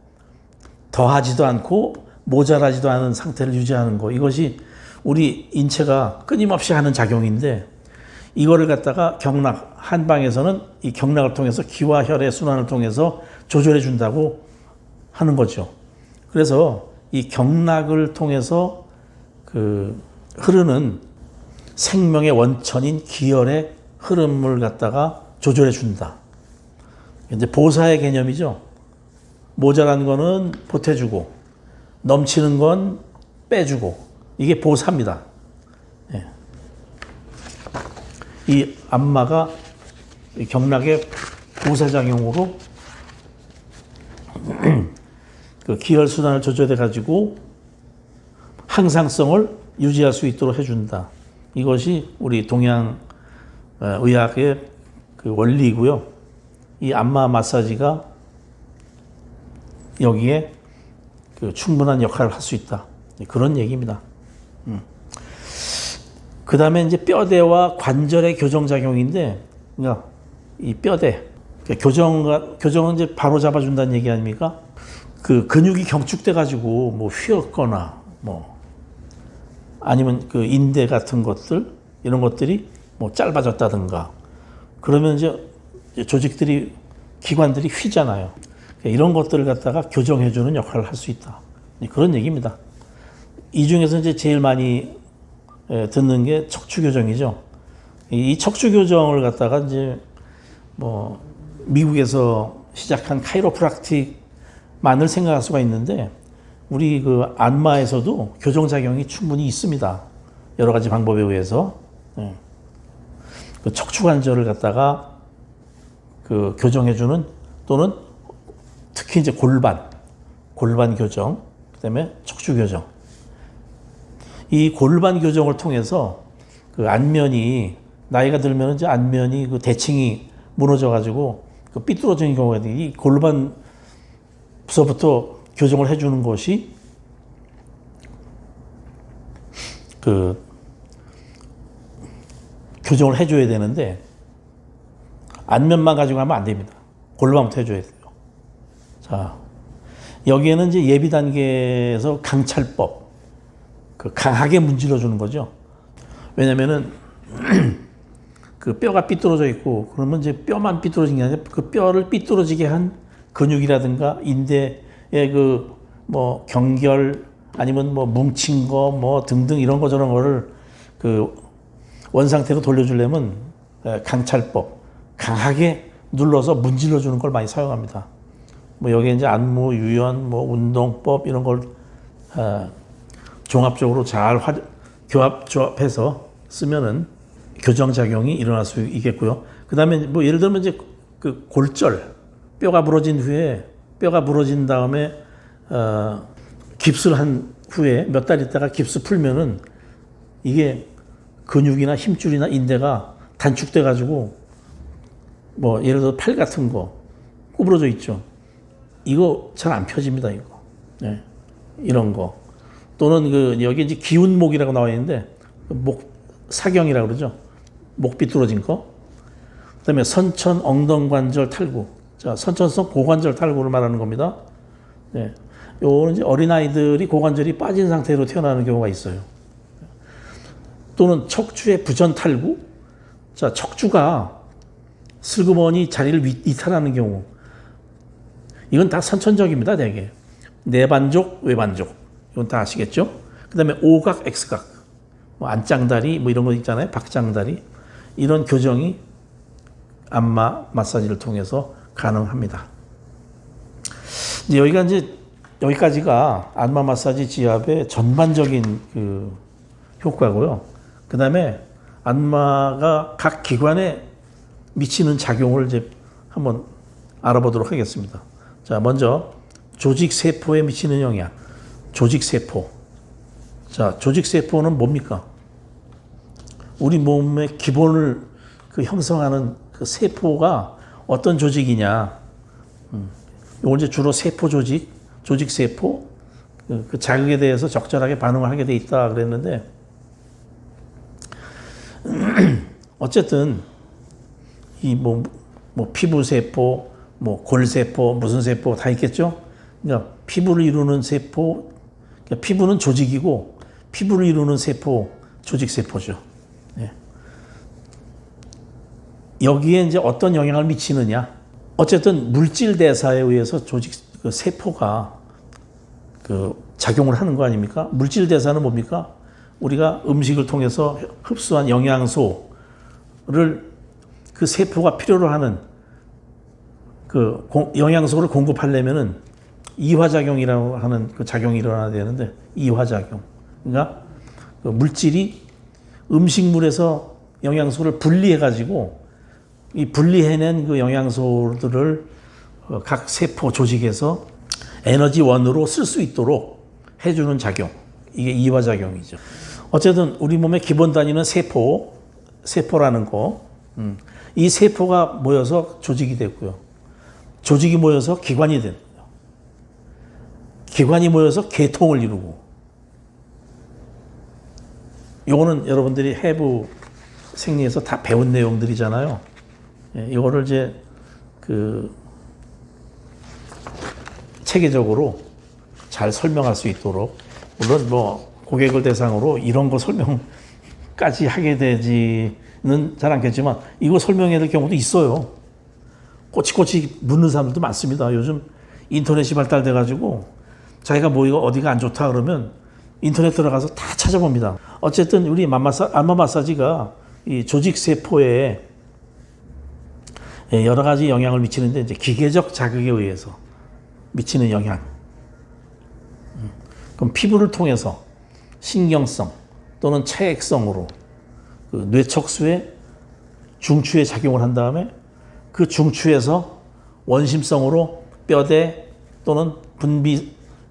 더하지도 않고 모자라지도 않은 상태를 유지하는 거. 이것이 우리 인체가 끊임없이 하는 작용인데 이거를 갖다가 경락, 한방에서는 이 경락을 통해서 기와 혈의 순환을 통해서 조절해 준다고 하는 거죠. 그래서 이 경락을 통해서 그 흐르는 생명의 원천인 기혈의 흐름을 갖다가 조절해 준다. 이제 보사의 개념이죠. 모자란 거는 보태주고 넘치는 건 빼주고 이게 보사입니다. 예. 이 안마가 경락의 보사작용으로 그 기혈순환을 조절해 가지고 항상성을 유지할 수 있도록 해준다. 이것이 우리 동양 의학의 그 원리이고요. 이 안마 마사지가 여기에 그 충분한 역할을 할 수 있다. 그런 얘기입니다. 그 다음에 이제 뼈대와 관절의 교정작용인데, 그러니까 이 뼈대, 교정은 이제 바로 잡아준다는 얘기 아닙니까? 그 근육이 경축돼가지고 뭐 휘었거나 뭐 아니면 그 인대 같은 것들, 이런 것들이 뭐 짧아졌다든가 그러면 이제 조직들이, 기관들이 휘잖아요. 이런 것들을 갖다가 교정해주는 역할을 할 수 있다. 그런 얘기입니다. 이 중에서 이제 제일 많이 듣는 게 척추교정이죠. 이 척추교정을 갖다가 이제 뭐 미국에서 시작한 카이로프락틱만을 생각할 수가 있는데 우리 그 안마에서도 교정작용이 충분히 있습니다. 여러 가지 방법에 의해서. 그 척추관절을 갖다가 그 교정해주는 또는 특히 이제 골반 교정, 그 다음에 척추 교정. 이 골반 교정을 통해서 그 안면이 나이가 들면 이제 안면이 그 대칭이 무너져가지고 그 삐뚤어지는 경우가 있는데 이 골반서부터 교정을 해주는 것이 그 교정을 해줘야 되는데 안면만 가지고 하면 안 됩니다. 골반부터 해줘야 돼요. 자, 여기에는 이제 예비 단계에서 강찰법, 그 강하게 문질러 주는 거죠. 왜냐면은 그 뼈가 삐뚤어져 있고 그러면 이제 뼈만 삐뚤어진 게 아니라 그 뼈를 삐뚤어지게 한 근육이라든가 인대의 그 뭐 경결 아니면 뭐 뭉친 거 뭐 등등 이런 거 저런 거를 그 원상태로 돌려주려면 강찰법, 강하게 눌러서 문질러 주는 걸 많이 사용합니다. 뭐 여기에 이제 안무, 유연, 뭐 운동법 이런 걸 종합적으로 잘 조합해서 쓰면은 교정 작용이 일어날 수 있겠고요. 그 다음에 뭐 예를 들면 이제 그 골절, 뼈가 부러진 후에 뼈가 부러진 다음에 깁스를 한 후에 몇 달 있다가 깁스 풀면은 이게 근육이나 힘줄이나 인대가 단축돼 가지고 뭐 예를 들어 팔 같은 거 구부러져 있죠. 이거 잘 안 펴집니다. 이거. 네. 이런 거. 또는 그 여기 이제 기운목이라고 나와 있는데 목 사경이라고 그러죠. 목 삐뚤어진 거. 그다음에 선천 엉덩관절 탈구. 자, 선천성 고관절 탈구를 말하는 겁니다. 네. 요거는 이제 어린아이들이 고관절이 빠진 상태로 태어나는 경우가 있어요. 또는 척추의 부전 탈구. 자, 척추가 슬그머니 자리를 이탈하는 경우. 이건 다 선천적입니다, 대개. 내반족, 외반족. 이건 다 아시겠죠? 그 다음에 O각, X각. 뭐 안짱다리, 뭐 이런 거 있잖아요. 박짱다리. 이런 교정이 안마 마사지를 통해서 가능합니다. 이제 여기까지가 안마 마사지 지압의 전반적인 그 효과고요. 그 다음에 안마가 각 기관에 미치는 작용을 이제 한번 알아보도록 하겠습니다. 자, 먼저 조직세포에 미치는 영향. 조직세포. 자, 조직세포는 뭡니까? 우리 몸의 기본을 그 형성하는 그 세포가 어떤 조직이냐. 이걸 이제 주로 세포 조직, 조직세포, 그 자극에 대해서 적절하게 반응을 하게 돼 있다 그랬는데, 어쨌든 이 뭐 피부세포, 뭐 골세포, 무슨 세포 다 있겠죠? 그러니까 피부를 이루는 세포, 그러니까 피부는 조직이고 피부를 이루는 세포, 조직세포죠. 네. 여기에 이제 어떤 영향을 미치느냐? 어쨌든 물질 대사에 의해서 조직 그 세포가 그 작용을 하는 거 아닙니까? 물질 대사는 뭡니까? 우리가 음식을 통해서 흡수한 영양소를 그 세포가 필요로 하는 그 영양소를 공급하려면은 이화작용이라고 하는 그 작용이 일어나야 되는데, 이화작용. 그러니까 그 물질이 음식물에서 영양소를 분리해가지고 이 분리해낸 그 영양소들을 각 세포 조직에서 에너지원으로 쓸 수 있도록 해주는 작용. 이게 이화작용이죠. 어쨌든 우리 몸의 기본 단위는 세포라는 거. 이 세포가 모여서 조직이 되고요. 조직이 모여서 기관이 되는 거예요. 기관이 모여서 계통을 이루고. 요거는 여러분들이 해부 생리에서 다 배운 내용들이잖아요. 이거를 이제 그 체계적으로 잘 설명할 수 있도록, 물론 뭐 고객을 대상으로 이런 거 설명까지 하게 되지는 잘 않겠지만 이거 설명해야 될 경우도 있어요. 꼬치꼬치 묻는 사람들도 많습니다. 요즘 인터넷이 발달돼 가지고 자기가 뭐 이거 어디가 안 좋다 그러면 인터넷 들어가서 다 찾아봅니다. 어쨌든 우리 안마 마사지가 이 조직 세포에 여러 가지 영향을 미치는데, 이제 기계적 자극에 의해서 미치는 영향. 그럼 피부를 통해서 신경성 또는 체액성으로 그 뇌척수에 중추에 작용을 한 다음에 그 중추에서 원심성으로 뼈대 또는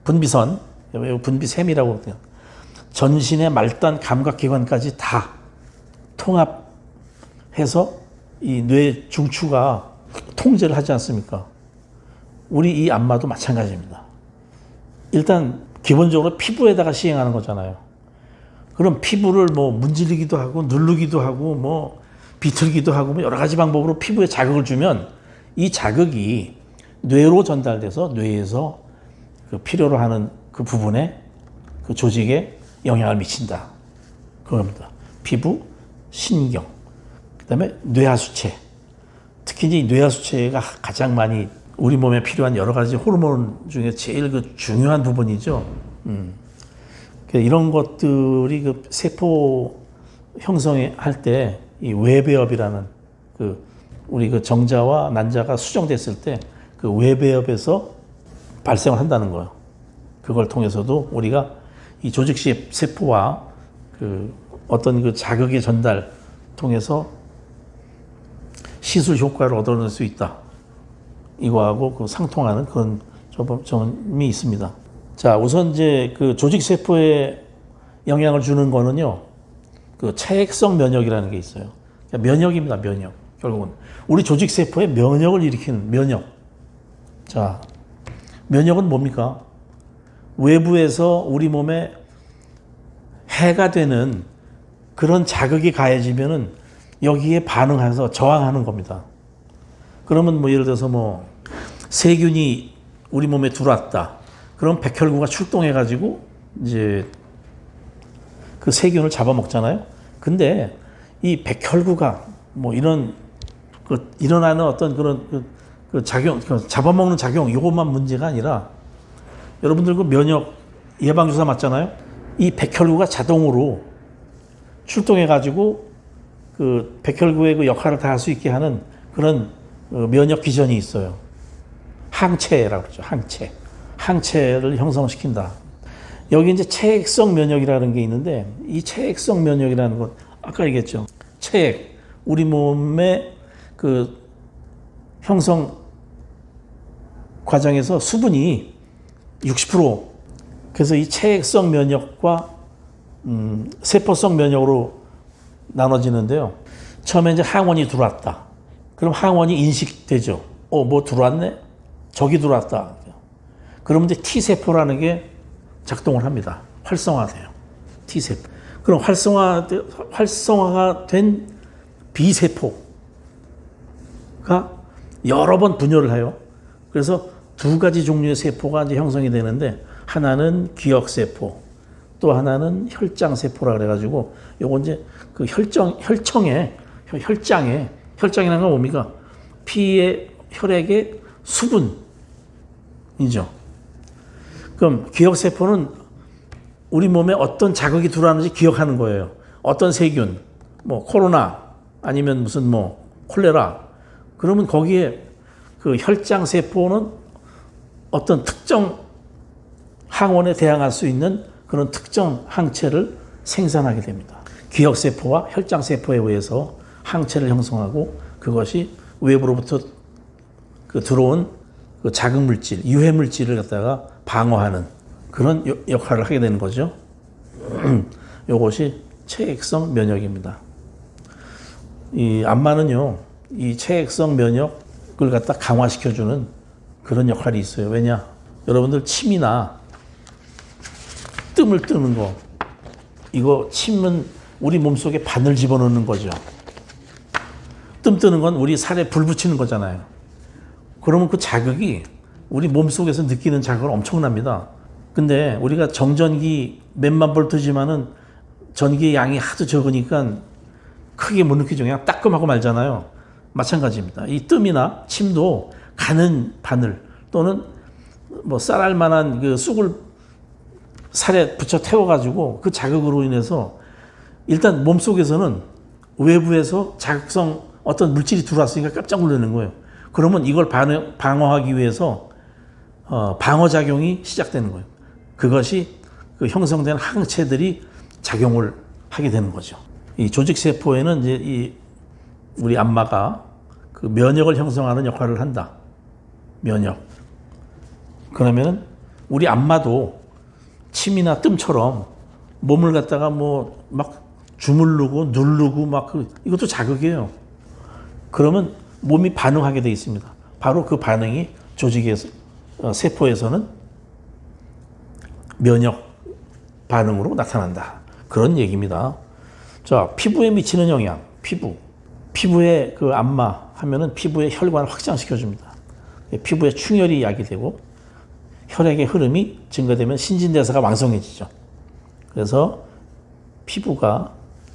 분비선, 분비샘이라고 하거든요. 전신의 말단 감각기관까지 다 통합해서 이 뇌 중추가 통제를 하지 않습니까? 우리 이 안마도 마찬가지입니다. 일단 기본적으로 피부에다가 시행하는 거잖아요. 그럼 피부를 뭐 문지르기도 하고 누르기도 하고 뭐 비틀기도 하고 뭐 여러 가지 방법으로 피부에 자극을 주면 이 자극이 뇌로 전달돼서 뇌에서 그 필요로 하는 그 부분에 그 조직에 영향을 미친다. 그겁니다. 피부, 신경, 그다음에 뇌하수체. 특히 이제 뇌하수체가 가장 많이 우리 몸에 필요한 여러 가지 호르몬 중에 제일 그 중요한 부분이죠. 이런 것들이 그 세포 형성할 때 이 외배엽이라는 그 우리 그 정자와 난자가 수정됐을 때 그 외배엽에서 발생을 한다는 거예요. 그걸 통해서도 우리가 이 조직 세포와 그 어떤 그 자극의 전달 통해서 시술 효과를 얻어낼 수 있다. 이거하고 그 상통하는 그런 점이 있습니다. 자, 우선 이제 그 조직 세포에 영향을 주는 거는요, 그 체액성 면역이라는 게 있어요. 그러니까 면역입니다, 면역. 결국은 우리 조직 세포의 면역을 일으키는 면역. 자, 면역은 뭡니까? 외부에서 우리 몸에 해가 되는 그런 자극이 가해지면은 여기에 반응해서 저항하는 겁니다. 그러면 뭐 예를 들어서 뭐 세균이 우리 몸에 들어왔다. 그럼 백혈구가 출동해가지고 이제 그 세균을 잡아먹잖아요. 근데 이 백혈구가 뭐 이런 그 일어나는 어떤 그런 그 작용, 그 잡아먹는 작용, 이것만 문제가 아니라 여러분들 그 면역 예방주사 맞잖아요. 이 백혈구가 자동으로 출동해가지고 그 백혈구의 그 역할을 다 할 수 있게 하는 그런 면역 기전이 있어요. 항체라고 그러죠. 항체를 형성시킨다. 여기 이제 체액성 면역이라는 게 있는데, 이 체액성 면역이라는 것 아까 얘기했죠. 체액, 우리 몸의 그 형성 과정에서 수분이 60%. 그래서 이 체액성 면역과 세포성 면역으로 나눠지는데요. 처음에 이제 항원이 들어왔다. 그럼 항원이 인식되죠. 뭐 들어왔네? 적이 들어왔다. 그러면 이제 T세포라는 게 작동을 합니다. 활성화돼요. T세포. 그럼 활성화가 된 B세포가 여러 번 분열을 해요. 그래서 두 가지 종류의 세포가 이제 형성이 되는데, 하나는 기억세포, 또 하나는 혈장세포라 그래가지고, 요거 이제 그 혈장이라는 건 뭡니까? 피의 혈액의 수분이죠. 그럼 기억세포는 우리 몸에 어떤 자극이 들어왔는지 기억하는 거예요. 어떤 세균, 뭐 코로나 아니면 무슨 뭐 콜레라. 그러면 거기에 그 혈장 세포는 어떤 특정 항원에 대항할 수 있는 그런 특정 항체를 생산하게 됩니다. 기억세포와 혈장세포에 의해서 항체를 형성하고 그것이 외부로부터 그 들어온 그 자극물질, 유해물질을 갖다가 방어하는 그런 역할을 하게 되는 거죠. 이것이 체액성 면역입니다. 이 안마는요, 이 체액성 면역을 갖다 강화시켜주는 그런 역할이 있어요. 왜냐? 여러분들 침이나 뜸을 뜨는 거, 이거 침은 우리 몸속에 바늘 집어넣는 거죠. 뜸 뜨는 건 우리 살에 불 붙이는 거잖아요. 그러면 그 자극이 우리 몸속에서 느끼는 자극은 엄청납니다. 근데 우리가 정전기 몇만 볼트지만은 전기의 양이 하도 적으니까 크게 못 느끼죠. 그냥 따끔하고 말잖아요. 마찬가지입니다. 이 뜸이나 침도 가는 바늘 또는 뭐 쌀알 만한 그 쑥을 살에 붙여 태워가지고 그 자극으로 인해서 일단 몸속에서는 외부에서 자극성 어떤 물질이 들어왔으니까 깜짝 놀라는 거예요. 그러면 이걸 방어하기 위해서 방어작용이 시작되는 거예요. 그것이 그 형성된 항체들이 작용을 하게 되는 거죠. 이 조직세포에는 이제 이 우리 안마가 그 면역을 형성하는 역할을 한다. 면역. 그러면은 우리 안마도 침이나 뜸처럼 몸을 갖다가 뭐 막 주물르고 누르고 막 이것도 자극이에요. 그러면 몸이 반응하게 돼 있습니다. 바로 그 반응이 조직에서 세포에서는 면역 반응으로 나타난다. 그런 얘기입니다. 자, 피부에 미치는 영향, 피부에 그 안마 하면은 피부의 혈관을 확장시켜 줍니다. 피부에 충혈이 야기되고 혈액의 흐름이 증가되면 신진대사가 왕성해지죠. 그래서 피부가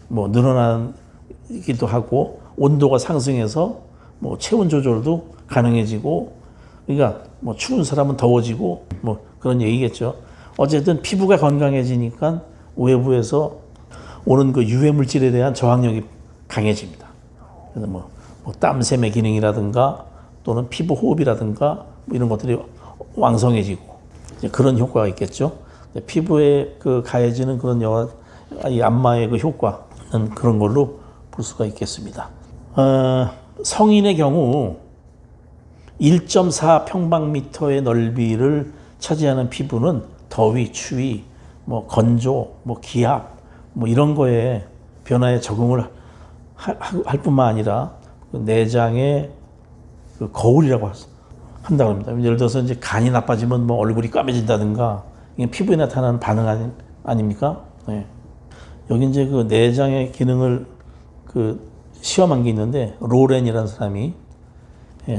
뭐 늘어나기도 하고 온도가 상승해서 뭐 체온 조절도 가능해지고, 그러니까 뭐 추운 사람은 더워지고 뭐 그런 얘기겠죠. 어쨌든 피부가 건강해지니까 외부에서 오는 그 유해 물질에 대한 저항력이 강해집니다. 그래서 뭐 땀샘의 기능이라든가 또는 피부 호흡이라든가 뭐 이런 것들이 왕성해지고 이제 그런 효과가 있겠죠. 피부에 그 가해지는 그런 이 안마의 그 효과는 그런 걸로 볼 수가 있겠습니다. 성인의 경우 1.4 평방미터의 넓이를 차지하는 피부는 더위, 추위, 뭐 건조, 뭐 기압, 뭐 이런 거에 변화에 적응을 할 뿐만 아니라 그 내장의 그 거울이라고 한다고 합니다. 예를 들어서 이제 간이 나빠지면 뭐 얼굴이 까매진다든가 이게 피부에 나타나는 반응 아닙니까? 네. 여기 이제 그 내장의 기능을 그 시험한 게 있는데 로렌이라는 사람이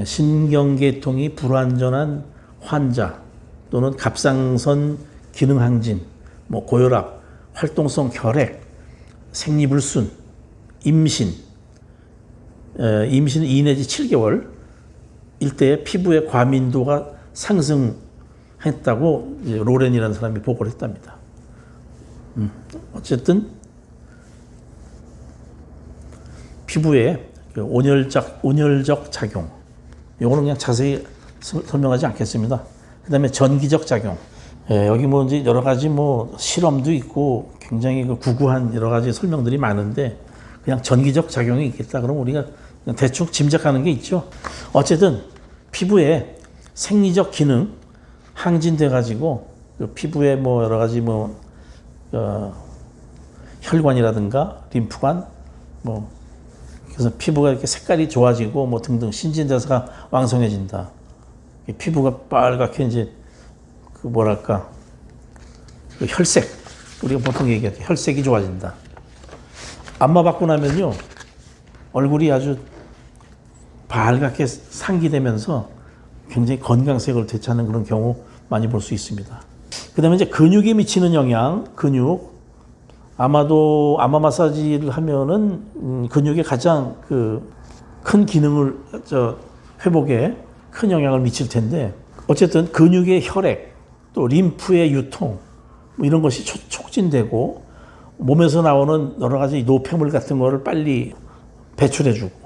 신경계통이 불완전한 환자 또는 갑상선 기능 항진, 뭐 고혈압, 활동성 결핵, 생리불순, 임신 2 내지 7개월 일대의 피부의 과민도가 상승했다고 이제 로렌이라는 사람이 보고를 했답니다. 어쨌든 피부의 온열적 작용, 이거는 그냥 자세히 설명하지 않겠습니다. 그다음에 전기적 작용, 여기 뭐 이제 여러 가지 뭐 실험도 있고 굉장히 그 구구한 여러 가지 설명들이 많은데 그냥 전기적 작용이 있겠다. 그럼 우리가 그냥 대충 짐작하는 게 있죠. 어쨌든 피부에 생리적 기능 항진돼 가지고 그 피부에 뭐 여러 가지 뭐 혈관이라든가 림프관 뭐 그래서 피부가 이렇게 색깔이 좋아지고 뭐 등등 신진대사가 왕성해진다. 피부가 빨갛게 이제 그 뭐랄까 그 혈색, 우리가 보통 얘기할 때 혈색이 좋아진다. 안마 받고 나면요 얼굴이 아주 밝게 상기되면서 굉장히 건강색을 되찾는 그런 경우 많이 볼 수 있습니다. 그다음에 이제 근육에 미치는 영향, 아마도 안마 마사지를 하면은 근육에 가장 그 큰 기능을 회복에 큰 영향을 미칠 텐데 어쨌든 근육의 혈액 또 림프의 유통 뭐 이런 것이 촉진되고 몸에서 나오는 여러 가지 노폐물 같은 거를 빨리 배출해주고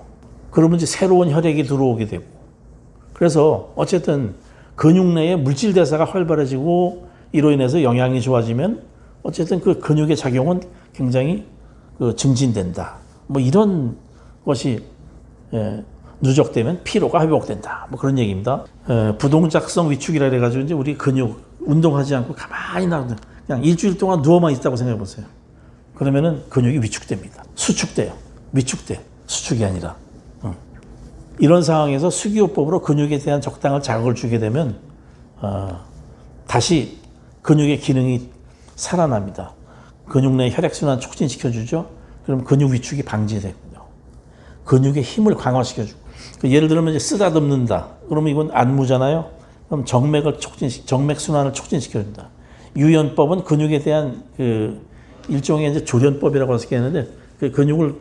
그러면 이제 새로운 혈액이 들어오게 되고. 그래서 어쨌든 근육 내에 물질 대사가 활발해지고 이로 인해서 영양이 좋아지면 어쨌든 그 근육의 작용은 굉장히 증진된다. 뭐 이런 것이 누적되면 피로가 회복된다. 뭐 그런 얘기입니다. 부동작성 위축이라 그래가지고 이제 우리 근육 운동하지 않고 가만히 그냥 일주일 동안 누워만 있다고 생각해 보세요. 그러면은 근육이 위축됩니다. 수축돼요. 위축돼. 수축이 아니라. 이런 상황에서 수기요법으로 근육에 대한 적당한 자극을 주게 되면 다시 근육의 기능이 살아납니다. 근육 내 혈액순환 촉진시켜주죠. 그럼 근육 위축이 방지되고요. 근육의 힘을 강화시켜주고. 예를 들면 이제 쓰다듬는다. 그러면 이건 안무잖아요. 그럼 정맥순환을 촉진시켜준다. 유연법은 근육에 대한 일종의 이제 조련법이라고 해서 얘기하는데 그 근육을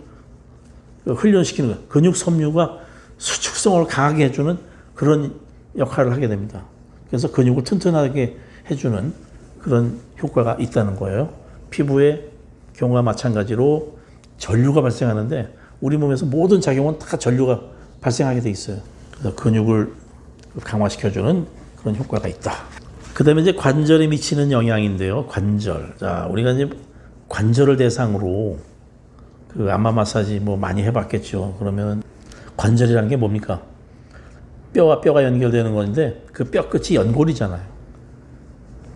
훈련시키는 거예요. 근육 섬유가 수축성을 강하게 해주는 그런 역할을 하게 됩니다. 그래서 근육을 튼튼하게 해주는 그런 효과가 있다는 거예요. 피부의 경우와 마찬가지로 전류가 발생하는데 우리 몸에서 모든 작용은 다 전류가 발생하게 돼 있어요. 그래서 근육을 강화시켜주는 그런 효과가 있다. 그 다음에 이제 관절에 미치는 영향인데요. 관절. 자, 우리가 이제 관절을 대상으로 안마 마사지 뭐 많이 해봤겠죠. 그러면 관절이라는 게 뭡니까? 뼈와 뼈가 연결되는 건데 그 뼈 끝이 연골이잖아요.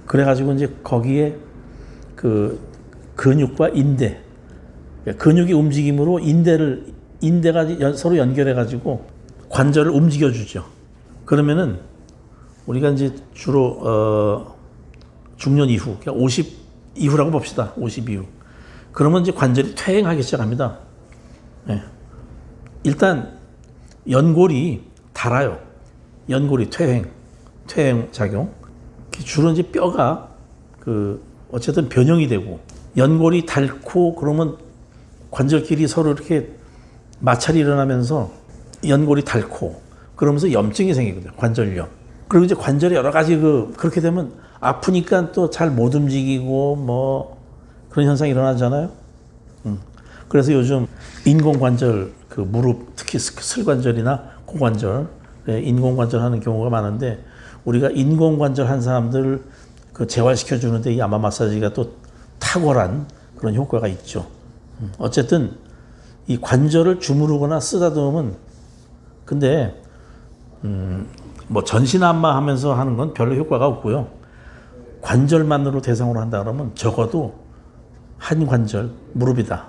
그래가지고 이제 거기에 근육과 인대, 근육의 움직임으로 인대가 서로 연결해가지고 관절을 움직여주죠. 그러면은 우리가 이제 주로 중년 이후, 그러니까 50 이후라고 봅시다. 50 이후. 그러면 이제 관절이 퇴행하기 시작합니다. 네. 일단 연골이 닳아요. 연골이 퇴행 작용. 주로 이제 뼈가 어쨌든 변형이 되고 연골이 닳고 그러면 관절끼리 서로 이렇게 마찰이 일어나면서 연골이 닳고 그러면서 염증이 생기거든요. 관절염. 그리고 이제 관절에 여러 가지 그렇게 되면 아프니까 또 잘 못 움직이고 뭐 그런 현상이 일어나잖아요. 그래서 요즘 인공관절 무릎 특히 슬관절이나 고관절 인공관절 하는 경우가 많은데 우리가 인공관절 한 사람들 재활시켜 주는데 이 안마 마사지가 또 탁월한 그런 효과가 있죠. 어쨌든 이 관절을 주무르거나 쓰다듬으면 근데 뭐 전신 안마 하면서 하는 건 별로 효과가 없고요. 관절만으로 대상으로 한다 그러면 적어도 한 관절 무릎이다.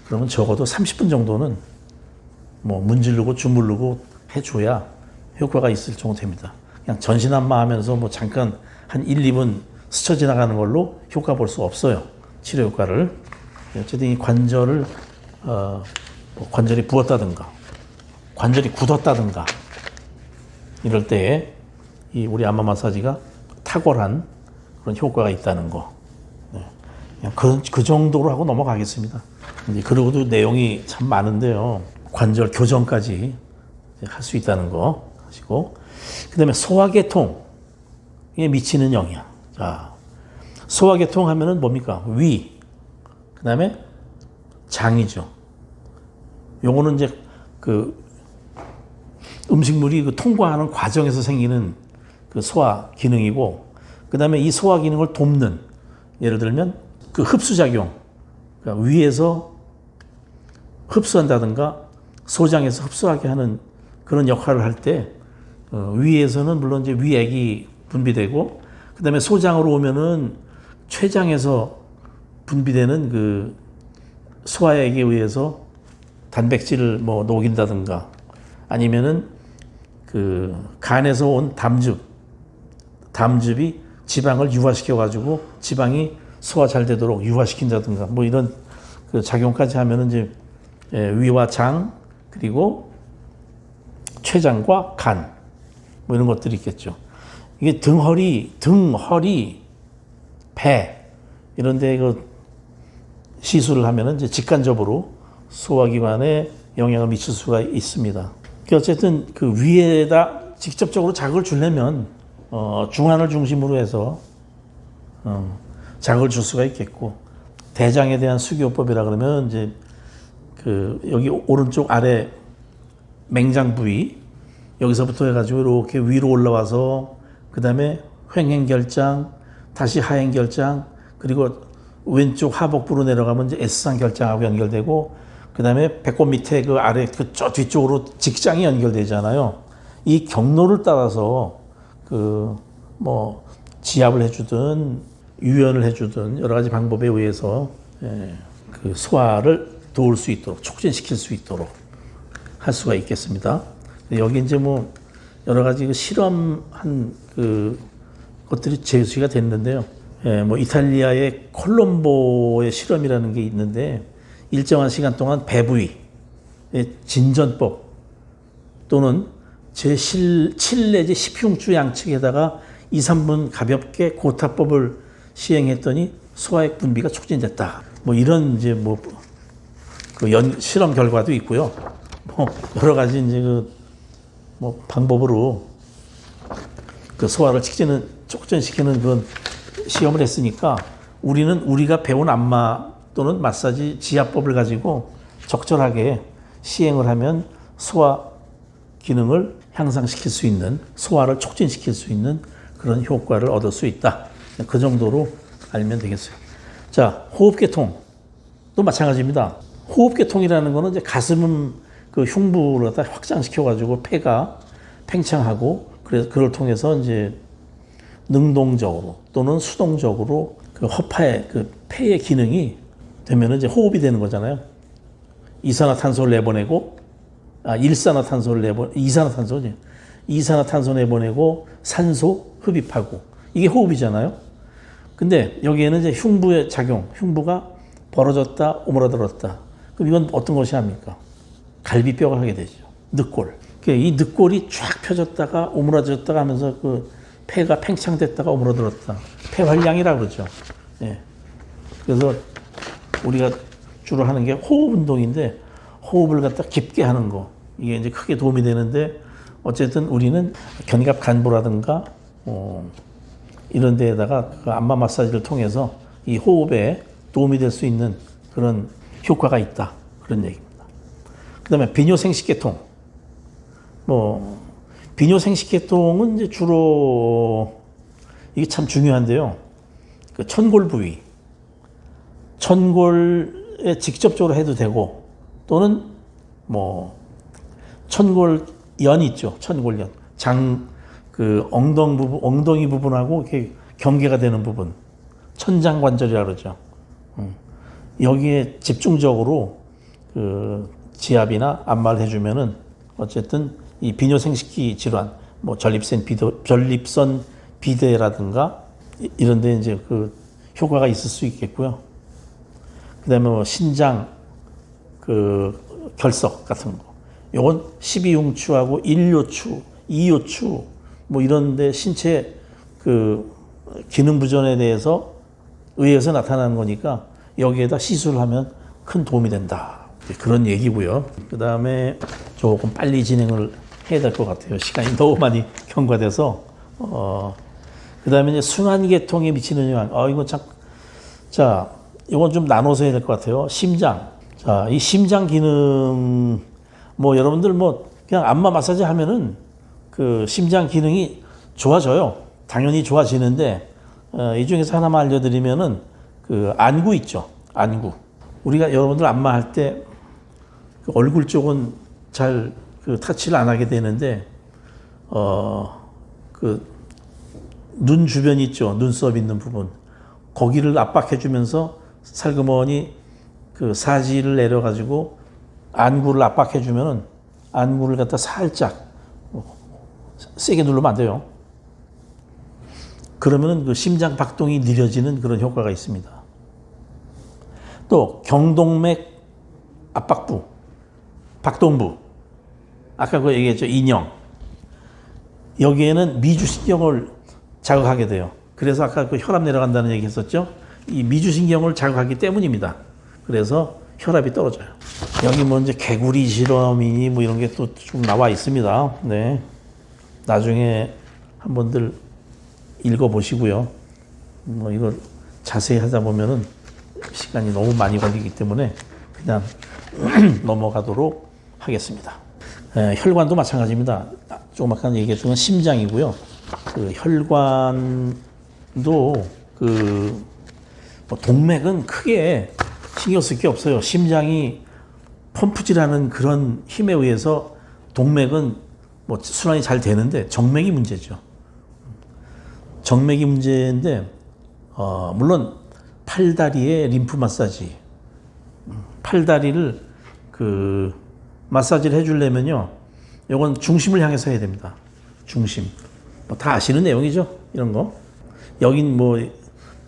그러면 적어도 30분 정도는 뭐 문지르고 주무르고 해줘야 효과가 있을 정도 됩니다. 그냥 전신 안마 하면서 뭐 잠깐 한 1, 2분 스쳐 지나가는 걸로 효과 볼 수 없어요. 치료 효과를. 어쨌든 이 관절을 뭐 관절이 부었다든가 관절이 굳었다든가 이럴 때에 이 우리 안마 마사지가 탁월한 그런 효과가 있다는 거. 그냥 그 정도로 하고 넘어가겠습니다. 그리고도 내용이 참 많은데요. 관절 교정까지 할 수 있다는 거 하시고, 그 다음에 소화계통에 미치는 영향. 자, 소화계통 하면은 뭡니까? 위. 그 다음에 장이죠. 요거는 이제 음식물이 통과하는 과정에서 생기는 소화 기능이고, 그 다음에 이 소화 기능을 돕는, 예를 들면 흡수작용, 그러니까 위에서 흡수한다든가 소장에서 흡수하게 하는 그런 역할을 할 때 위에서는 물론 이제 위액이 분비되고 그 다음에 소장으로 오면은 췌장에서 분비되는 소화액에 의해서 단백질을 뭐 녹인다든가 아니면은 간에서 온 담즙이 지방을 유화시켜 가지고 지방이 소화 잘 되도록 유화시킨다든가 뭐 이런 작용까지 하면은 이제 위와 장 그리고 췌장과 간 뭐 이런 것들이 있겠죠. 이게 등, 허리, 배 이런데 시술을 하면은 이제 직간접으로 소화기관에 영향을 미칠 수가 있습니다. 어쨌든 위에다 직접적으로 자극을 주려면 중안을 중심으로 해서 자극을 줄 수가 있겠고 대장에 대한 수기요법이라 그러면 이제 여기 오른쪽 아래 맹장 부위 여기서부터 해가지고 이렇게 위로 올라와서 그 다음에 횡행결장, 다시 하행결장, 그리고 왼쪽 하복부로 내려가면 이제 S상결장하고 연결되고, 그 다음에 배꼽 밑에 그 아래 저 뒤쪽으로 직장이 연결되잖아요. 이 경로를 따라서 그 뭐 지압을 해주든 유연을 해주든 여러 가지 방법에 의해서 그 소화를 도울 수 있도록, 촉진시킬 수 있도록 할 수가 있겠습니다. 여기 이제 뭐 여러 가지 그 실험한 그 것들이 제시가 됐는데요. 뭐 이탈리아의 콜롬보의 실험이라는 게 있는데, 일정한 시간 동안 배 부위의 진전법 또는 제7 내지 10흉추 양측에다가 2, 3분 가볍게 고타법을 시행했더니 소화액 분비가 촉진됐다. 뭐 이런 이제 뭐 그 실험 결과도 있고요. 뭐 여러 가지 이제 그 뭐 방법으로 그 소화를 촉진시키는 그런 시험을 했으니까, 우리는 우리가 배운 안마 또는 마사지 지압법을 가지고 적절하게 시행을 하면 소화 기능을 향상시킬 수 있는, 소화를 촉진시킬 수 있는 그런 효과를 얻을 수 있다. 그 정도로 알면 되겠어요. 자, 호흡계통도 마찬가지입니다. 호흡계통이라는 거는 이제 가슴은 그 흉부를 갖다 확장시켜가지고 폐가 팽창하고, 그래서 그걸 통해서 이제 능동적으로 또는 수동적으로 그 허파의 그 폐의 기능이 되면 이제 호흡이 되는 거잖아요. 이산화탄소를 내보내고, 이산화탄소 내보내고 산소 흡입하고, 이게 호흡이잖아요. 근데 여기에는 이제 흉부의 작용, 흉부가 벌어졌다 오므라들었다. 그럼 이건 어떤 것이 합니까? 갈비뼈가 하게 되죠. 늑골. 이 늑골이 쫙 펴졌다가 오므라졌다가 하면서 그 폐가 팽창됐다가 오므라들었다. 폐활량이라고 그러죠. 예. 그래서 우리가 주로 하는 게 호흡 운동인데, 호흡을 갖다 깊게 하는 거, 이게 이제 크게 도움이 되는데, 어쨌든 우리는 견갑 간부라든가 이런 데에다가 그 안마 마사지를 통해서 이 호흡에 도움이 될 수 있는 그런 효과가 있다, 그런 얘기입니다. 그다음에 비뇨생식계통. 비뇨생식계통은 이제 주로 이게 참 중요한데요. 그 천골 부위, 천골에 직접적으로 해도 되고, 또는 뭐 천골연 있죠. 천골연. 그 엉덩이 부분하고 이렇게 경계가 되는 부분. 천장관절이라고 그러죠. 여기에 집중적으로 그 지압이나 안마를 해주면은 어쨌든 이 비뇨생식기 질환, 뭐 전립선 비대라든가 이런 데 이제 그 효과가 있을 수 있겠고요. 그다음에 뭐 신장 그 결석 같은 거. 요건 12흉추하고 1요추, 2요추 뭐 이런 데 신체 그 기능 부전에 대해서 의해서 나타나는 거니까 여기에다 시술을 하면 큰 도움이 된다. 그런 얘기고요. 그다음에 조금 빨리 진행을 해야 될 것 같아요. 시간이 너무 많이 경과돼서. 그다음에 이제 순환계통에 미치는 영향. 이거 참, 자, 이건 좀 나눠서 해야 될 것 같아요. 심장. 자, 이 심장 기능, 뭐 여러분들 뭐 그냥 안마 마사지 하면은 그 심장 기능이 좋아져요. 당연히 좋아지는데, 이 중에서 하나만 알려드리면은 그 안구 있죠. 안구. 우리가 여러분들 안마할 때 그 얼굴 쪽은 잘 그 터치를 안 하게 되는데, 그 눈 주변 있죠. 눈썹 있는 부분. 거기를 압박해주면서 살그머니 그 사지를 내려가지고 안구를 압박해주면은 안구를 갖다 살짝 세게 누르면 안 돼요. 그러면은 그 심장 박동이 느려지는 그런 효과가 있습니다. 또 경동맥 압박부, 박동부, 아까 그 얘기했죠. 인형. 여기에는 미주신경을 자극하게 돼요. 그래서 아까 그 혈압 내려간다는 얘기 했었죠. 이 미주신경을 자극하기 때문입니다. 그래서 혈압이 떨어져요. 여기 뭐 이제 개구리 실험이니 뭐 이런 게 또 좀 나와 있습니다. 네. 나중에 한번들 읽어보시고요. 뭐 이걸 자세히 하다 보면은 시간이 너무 많이 걸리기 때문에 그냥 넘어가도록 하겠습니다. 혈관도 마찬가지입니다. 조금 아까 얘기했던 심장이고요. 그 혈관도 뭐 동맥은 크게 신경 쓸 게 없어요. 심장이 펌프질하는 그런 힘에 의해서 동맥은 뭐 순환이 잘 되는데 정맥이 문제죠. 정맥이 문제인데 물론 팔다리에 림프 마사지, 팔다리를 그 마사지를 해주려면요, 이건 중심을 향해서 해야 됩니다. 중심. 뭐 다 아시는 내용이죠, 이런 거. 여긴 뭐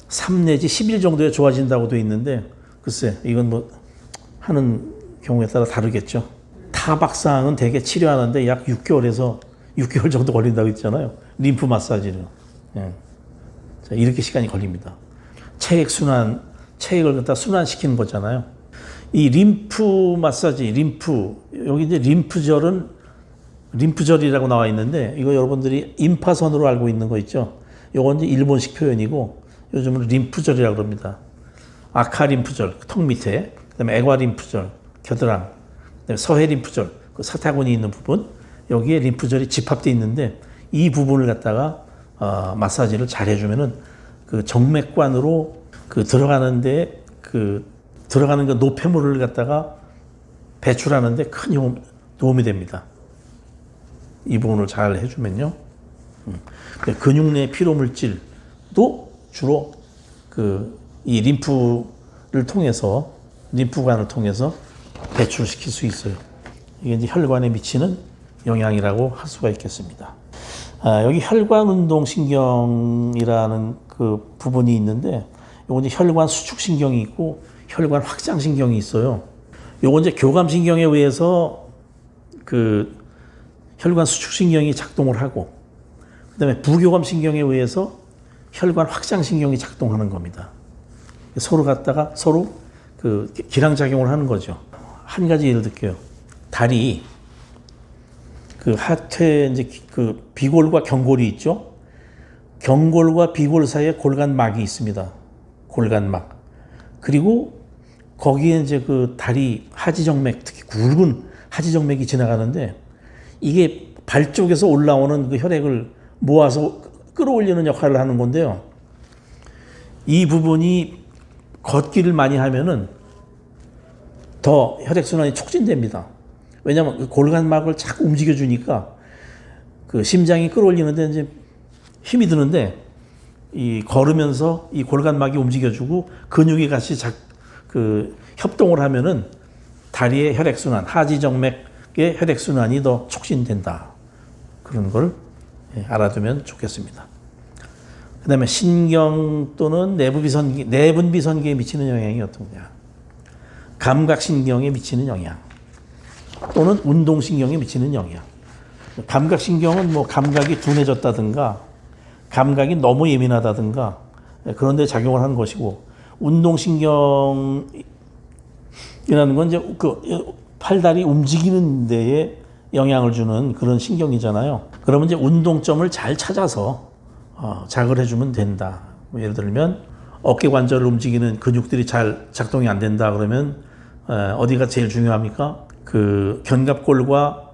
3 내지 10일 정도에 좋아진다고 돼 있는데, 글쎄 이건 뭐 하는 경우에 따라 다르겠죠. 타박상은 대개 치료하는데 약 6개월에서 6개월 정도 걸린다고 했잖아요. 림프 마사지는. 예. 자, 이렇게 시간이 걸립니다. 체액순환, 체액을 갖다 순환시키는 거잖아요. 이 림프 마사지, 여기 이제 림프절이라고 나와 있는데, 이거 여러분들이 임파선으로 알고 있는 거 있죠? 이건 이제 일본식 표현이고, 요즘은 림프절이라고 그럽니다. 아카 림프절, 턱 밑에, 그 다음에 애과 림프절, 겨드랑, 그 다음에 서해 림프절, 그 사타구니 있는 부분, 여기에 림프절이 집합되어 있는데, 이 부분을 갖다가 마사지를 잘 해주면은 그 정맥관으로 그 들어가는데 들어가는 그 노폐물을 갖다가 배출하는데 큰 도움이 됩니다. 이 부분을 잘 해주면요. 근육 내 피로 물질도 주로 이 림프관을 통해서 배출시킬 수 있어요. 이게 이제 혈관에 미치는 영향이라고 할 수가 있겠습니다. 여기 혈관운동신경이라는 그 부분이 있는데, 요건 이제 혈관 수축신경이 있고 혈관 확장신경이 있어요. 요건 이제 교감신경에 의해서 그 혈관 수축신경이 작동을 하고, 그 다음에 부교감신경에 의해서 혈관 확장신경이 작동하는 겁니다. 서로 그 기량작용을 하는 거죠. 한 가지 예를 들게요. 다리, 그 하체 이제 그 비골과 경골이 있죠. 경골과 비골 사이에 골간막이 있습니다. 골간막. 그리고 거기에 이제 그 다리 하지정맥, 특히 굵은 하지정맥이 지나가는데, 이게 발 쪽에서 올라오는 그 혈액을 모아서 끌어올리는 역할을 하는 건데요. 이 부분이 걷기를 많이 하면은 더 혈액순환이 촉진됩니다. 왜냐하면 그 골간막을 자꾸 움직여주니까 그 심장이 끌어올리는데 이제 힘이 드는데, 이 걸으면서 이 골간막이 움직여주고 근육이 같이 협동을 하면은 다리의 혈액순환, 하지정맥의 혈액순환이 더 촉진된다. 그런 걸 알아두면 좋겠습니다. 그 다음에 신경 또는 내분비선기에 미치는 영향이 어떤 거냐. 감각신경에 미치는 영향. 또는 운동신경에 미치는 영향. 감각신경은 뭐 감각이 둔해졌다든가, 감각이 너무 예민하다든가, 그런 데 작용을 하는 것이고, 운동신경이라는 건 이제 그 팔다리 움직이는 데에 영향을 주는 그런 신경이잖아요. 그러면 이제 운동점을 잘 찾아서 자극을 해주면 된다. 뭐 예를 들면 어깨 관절을 움직이는 근육들이 잘 작동이 안 된다 그러면 어디가 제일 중요합니까? 그 견갑골과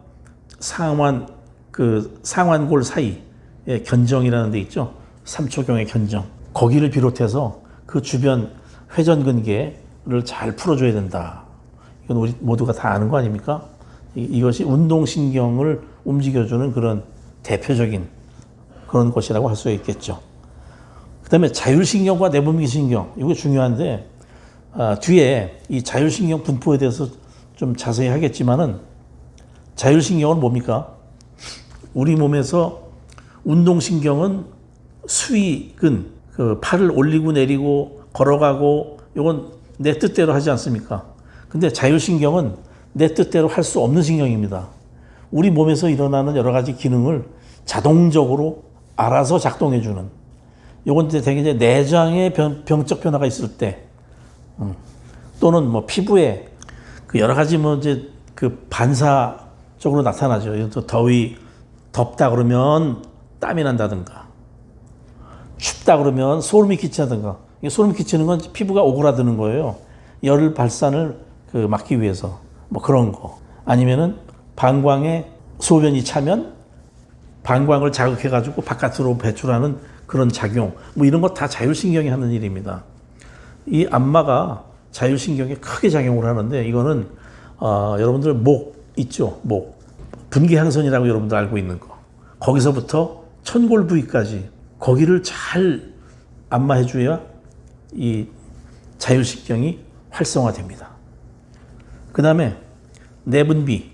상완골 사이에 견정이라는 데 있죠. 3초경의 견정. 거기를 비롯해서 그 주변 회전근개를 잘 풀어줘야 된다. 이건 우리 모두가 다 아는 거 아닙니까? 이것이 운동신경을 움직여주는 그런 대표적인 그런 것이라고 할 수 있겠죠. 그 다음에 자율신경과 내분비신경, 이게 중요한데, 뒤에 이 자율신경 분포에 대해서 좀 자세히 하겠지만은, 자율신경은 뭡니까? 우리 몸에서 운동신경은 수위근, 그 팔을 올리고 내리고 걸어가고, 이건 내 뜻대로 하지 않습니까? 근데 자율신경은 내 뜻대로 할 수 없는 신경입니다. 우리 몸에서 일어나는 여러 가지 기능을 자동적으로 알아서 작동해주는. 요건 이제 되게 이제 내장의 병적 변화가 있을 때, 또는 뭐 피부에 그 여러 가지 뭐 이제 그 반사적으로 나타나죠. 덥다 그러면 땀이 난다든가, 춥다 그러면 소름이 끼친다든가. 소름 끼치는 건 피부가 오그라드는 거예요. 열 발산을 막기 위해서. 뭐 그런 거. 아니면은 방광에 소변이 차면 방광을 자극해가지고 바깥으로 배출하는 그런 작용, 뭐 이런 거 다 자율신경이 하는 일입니다. 이 안마가 자율신경에 크게 작용을 하는데 이거는 여러분들 목 있죠? 목. 분기항선이라고 여러분들 알고 있는 거. 거기서부터 천골 부위까지 거기를 잘 안마해줘야 이 자율신경이 활성화됩니다. 그 다음에 내분비,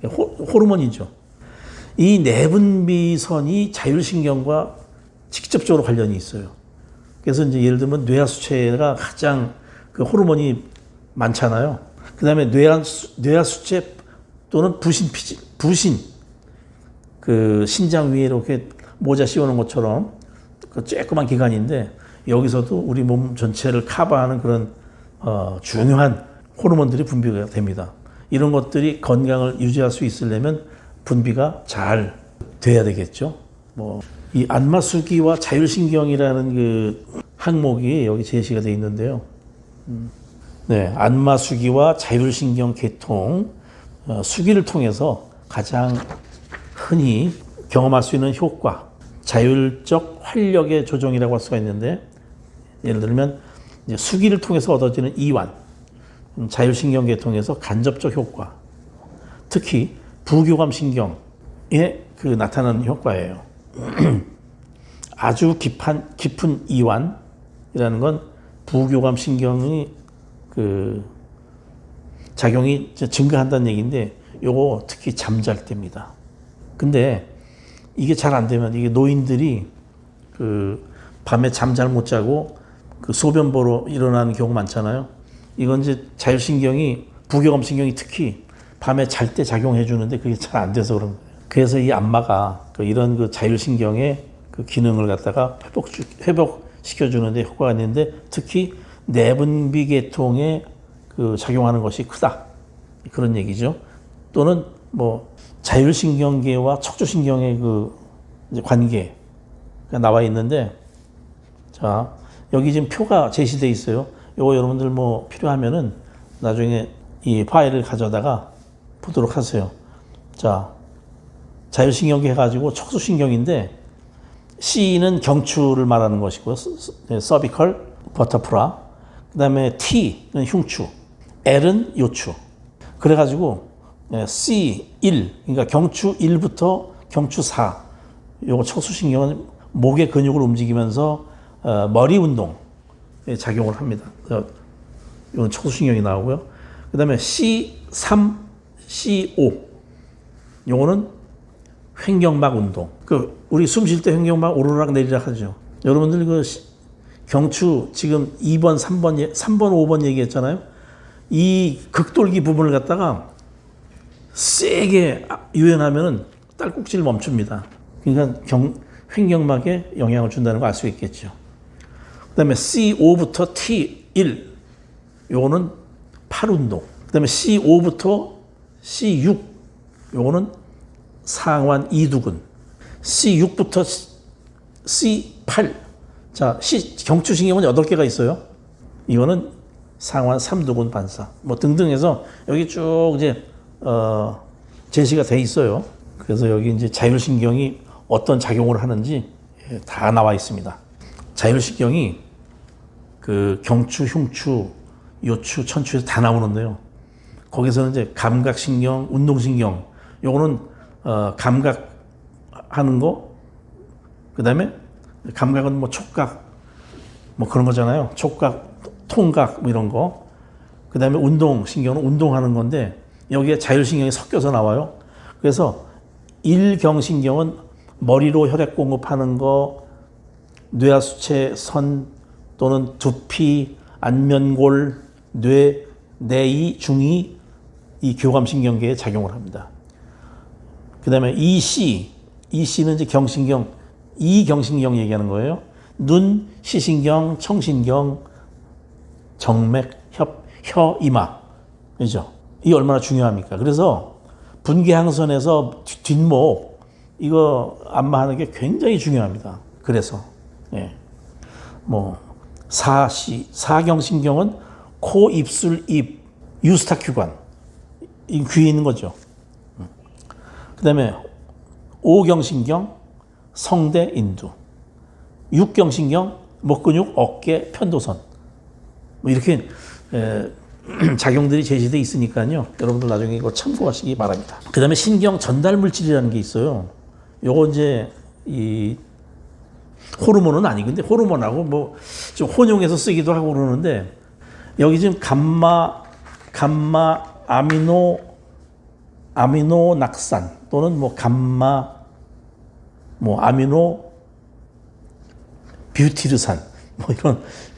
호르몬이죠. 이 내분비선이 자율신경과 직접적으로 관련이 있어요. 그래서 이제 예를 들면 뇌하수체가 가장 그 호르몬이 많잖아요. 그 다음에 뇌하수체 또는 부신, 그 신장 위에 이렇게 모자 씌우는 것처럼 그 쬐끄만 기관인데 여기서도 우리 몸 전체를 커버하는 그런 중요한 호르몬들이 분비가 됩니다. 이런 것들이 건강을 유지할 수 있으려면 분비가 잘 돼야 되겠죠. 이 안마수기와 자율신경이라는 그 항목이 여기 제시가 되어 있는데요. 네, 안마수기와 자율신경 계통, 수기를 통해서 가장 흔히 경험할 수 있는 효과, 자율적 활력의 조정이라고 할 수가 있는데, 예를 들면 이제 수기를 통해서 얻어지는 이완, 자율신경 계통에서 간접적 효과, 특히 부교감신경에 그 나타나는 효과예요. 아주 깊은 이완이라는 건 부교감신경이 그 작용이 증가한다는 얘기인데, 요거 특히 잠잘 때입니다. 근데 이게 잘 안 되면 이게 노인들이 그 밤에 잠 잘 못 자고 그 소변 보러 일어나는 경우 많잖아요. 이건 이제 자율신경이 부교감신경이 특히 밤에 잘 때 작용해 주는데 그게 잘 안 돼서 그런 거예요. 그래서 이 안마가 이런 그 자율신경의 그 기능을 갖다가 회복시켜 주는데 효과가 있는데 특히 내분비 계통에 그 작용하는 것이 크다. 그런 얘기죠. 또는 뭐 자율신경계와 척추신경의 그 관계가 나와 있는데, 자, 여기 지금 표가 제시되어 있어요. 요거 여러분들 뭐 필요하면은 나중에 이 파일을 가져다가 보도록 하세요. 자, 자율신경계 해가지고 척추신경인데, C는 경추를 말하는 것이고요. 서비컬, 버터프라. 그 다음에 T는 흉추, L은 요추. 그래가지고 C1, 그러니까 경추 1부터 경추 4, 요거 척추신경은 목의 근육을 움직이면서 머리 운동에 작용을 합니다. 이건 척추신경이 나오고요. 그 다음에 C3, C5, 요거는 횡격막 운동. 우리 숨 쉴 때 횡격막 오르락 내리락 하죠. 여러분들 경추 지금 2번, 3번, 5번 얘기했잖아요. 이 극돌기 부분을 갖다가 세게 유연하면은 딸꾹질 멈춥니다. 그러니까 횡격막에 영향을 준다는 거 알 수 있겠죠. 그 다음에 C5부터 T1, 요거는 팔 운동. 그 다음에 C5부터 C6, 요거는 상완 이두근. C6부터 C8. 자, 경추신경은 8개가 있어요. 이거는 상완 삼두근 반사. 뭐 등등 해서 여기 쭉 이제, 제시가 돼 있어요. 그래서 여기 이제 자율신경이 어떤 작용을 하는지 다 나와 있습니다. 자율신경이 그 경추, 흉추, 요추, 천추에서 다 나오는데요. 거기서는 이제 감각신경, 운동신경, 요거는 감각하는 거, 그 다음에 감각은 뭐 촉각, 뭐 그런 거잖아요. 촉각, 통각, 뭐 이런 거. 그 다음에 운동신경은 운동하는 건데, 여기에 자율신경이 섞여서 나와요. 그래서 일경신경은 머리로 혈액 공급하는 거, 뇌하수체 선 또는 두피, 안면골, 뇌, 내이, 중이 이 교감신경계에 작용을 합니다. 그 다음에 EC는 이제 경신경, 이경신경 얘기하는 거예요. 눈, 시신경, 청신경, 정맥, 혀, 이마. 그죠? 이게 얼마나 중요합니까? 그래서 분기항선에서 뒷목, 이거 안마하는 게 굉장히 중요합니다. 그래서, 예. 뭐, 사경신경은 코, 입술, 입, 유스타큐관. 이 귀에 있는 거죠. 그다음에 오경신경, 성대, 인두. 육경신경, 목 근육, 어깨, 편도선. 뭐 이렇게 작용들이 제시돼 있으니까요. 여러분들 나중에 이거 참고하시기 바랍니다. 그다음에 신경 전달 물질이라는 게 있어요. 요거 이제 이 호르몬은 아니 근데 호르몬하고 뭐 좀 혼용해서 쓰기도 하고 그러는데 여기 지금 감마 아미노낙산 또는 뭐 감마 뭐 아미노 뷰티르산 뭐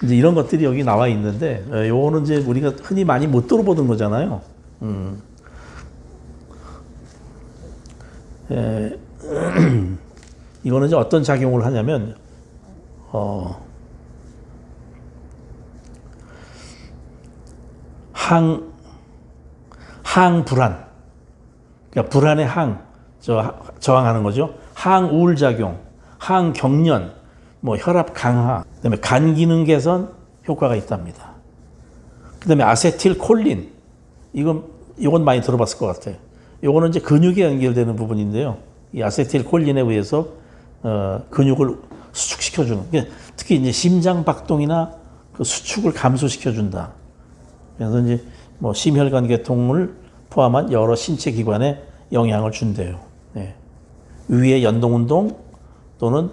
이런 것들이 여기 나와 있는데 요거는 이제 우리가 흔히 많이 못 들어보던 거잖아요. 이거는 이제 어떤 작용을 하냐면 항불안, 그러니까 불안의 저항하는 거죠. 항우울작용, 항경련, 뭐 혈압 강화, 그다음에 간 기능 개선 효과가 있답니다. 그다음에 아세틸콜린, 이건 많이 들어봤을 것 같아요. 이거는 이제 근육에 연결되는 부분인데요. 이 아세틸콜린에 의해서 근육을 수축시켜주는, 특히 이제 심장 박동이나 그 수축을 감소시켜준다. 그래서 이제 뭐 심혈관 계통을 포함한 여러 신체 기관에 영향을 준대요. 네. 위의 연동 운동 또는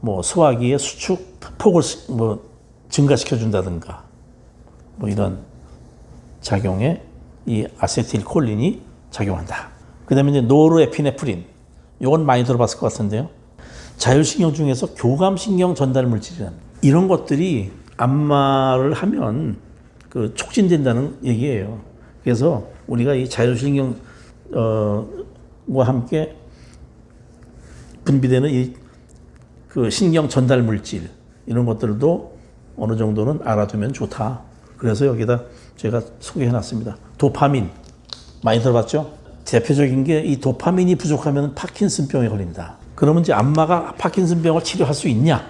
뭐 소화기의 수축 폭을 뭐 증가시켜준다든가 뭐 이런 작용에 이 아세틸콜린이 작용한다. 그다음에 이제 노르에피네프린, 이건 많이 들어봤을 것 같은데요. 자율신경 중에서 교감신경 전달 물질이라는 이런 것들이 안마를 하면 그 촉진된다는 얘기예요. 그래서 우리가 이 자율신경과 함께 분비되는 이 그 신경 전달 물질 이런 것들도 어느 정도는 알아두면 좋다. 그래서 여기다 제가 소개해놨습니다. 도파민 많이 들어봤죠? 대표적인 게 이 도파민이 부족하면 파킨슨병에 걸린다. 그러면 이제 안마가 파킨슨병을 치료할 수 있냐?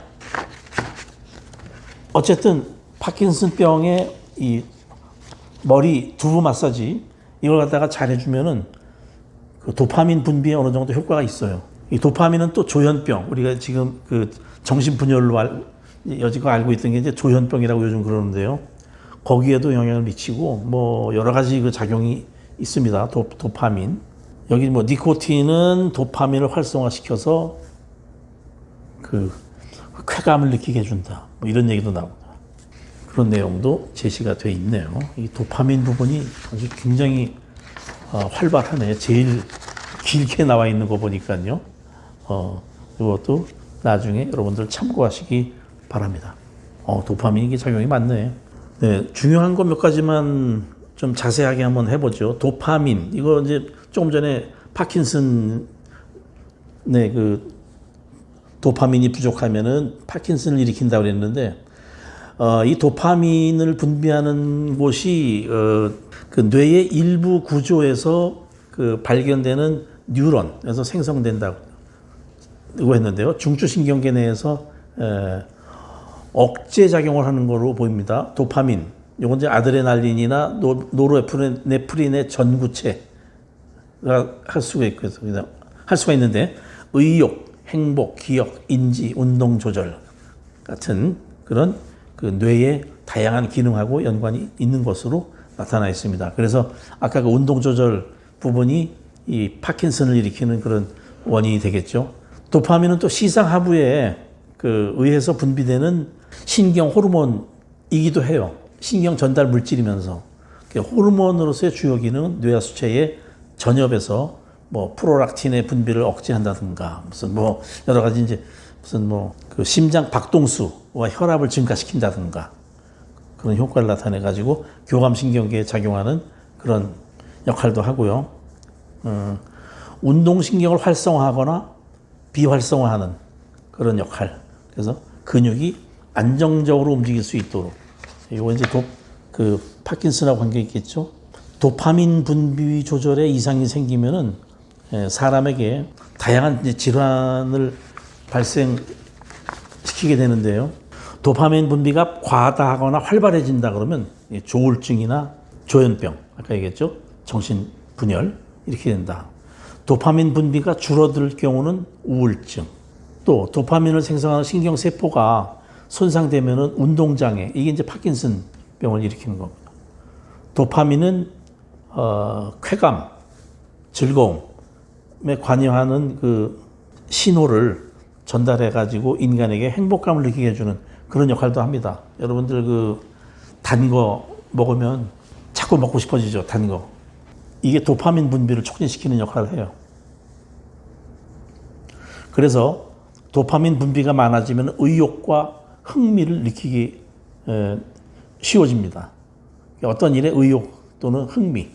어쨌든 파킨슨병의 이 머리 두부 마사지 이걸 갖다가 잘 해주면은 그 도파민 분비에 어느 정도 효과가 있어요. 이 도파민은 또 조현병, 우리가 지금 그 정신분열로 여지껏 알고 있던 게 이제 조현병이라고 요즘 그러는데요. 거기에도 영향을 미치고 뭐 여러 가지 그 작용이 있습니다. 도파민. 여기 뭐 니코틴은 도파민을 활성화시켜서 그 쾌감을 느끼게 해준다. 뭐 이런 얘기도 나옵니다. 그런 내용도 제시가 돼 있네요. 이 도파민 부분이 아주 굉장히 활발하네. 제일 길게 나와 있는 거 보니까요. 이것도 나중에 여러분들 참고하시기 바랍니다. 도파민이 작용이 많네. 네, 중요한 거 몇 가지만 좀 자세하게 한번 해보죠. 도파민, 이거 이제 조금 전에 파킨슨의 그 도파민이 부족하면은 파킨슨을 일으킨다고 그랬는데, 이 도파민을 분비하는 곳이 그 뇌의 일부 구조에서 그 발견되는 뉴런에서 생성된다고 했는데요. 중추신경계 내에서 억제 작용을 하는 거로 보입니다. 도파민, 이건 이제 아드레날린이나 노르에프네프린의 전구체가 할 수가 있는데 의욕, 행복, 기억, 인지, 운동 조절 같은 그런 그 뇌의 다양한 기능하고 연관이 있는 것으로 나타나 있습니다. 그래서 아까 그 운동 조절 부분이 이 파킨슨을 일으키는 그런 원인이 되겠죠. 도파민은 또 시상하부에 그 의해서 분비되는 신경 호르몬이기도 해요. 신경 전달 물질이면서 호르몬으로서의 주요 기능은 뇌와 수체의 전엽에서 뭐 프로락틴의 분비를 억제한다든가 무슨 뭐 여러 가지 이제 무슨 뭐 그 심장 박동수와 혈압을 증가시킨다든가 그런 효과를 나타내 가지고 교감신경계에 작용하는 그런 역할도 하고요. 운동신경을 활성화하거나 비활성화하는 그런 역할. 그래서 근육이 안정적으로 움직일 수 있도록. 이거 이제 그 파킨슨하고 관계 있겠죠. 도파민 분비 조절에 이상이 생기면은 사람에게 다양한 이제 질환을 발생시키게 되는데요. 도파민 분비가 과다하거나 활발해진다 그러면 조울증이나 조현병, 아까 얘기했죠. 정신분열 이렇게 된다. 도파민 분비가 줄어들 경우는 우울증, 또 도파민을 생성하는 신경세포가 손상되면 운동장애, 이게 이제 파킨슨 병을 일으키는 겁니다. 도파민은 쾌감, 즐거움에 관여하는 그 신호를 전달해가지고 인간에게 행복감을 느끼게 해주는 그런 역할도 합니다. 여러분들 그 단 거 먹으면 자꾸 먹고 싶어지죠, 단 거. 이게 도파민 분비를 촉진시키는 역할을 해요. 그래서 도파민 분비가 많아지면 의욕과 흥미를 느끼기 쉬워집니다. 어떤 일에 의욕 또는 흥미,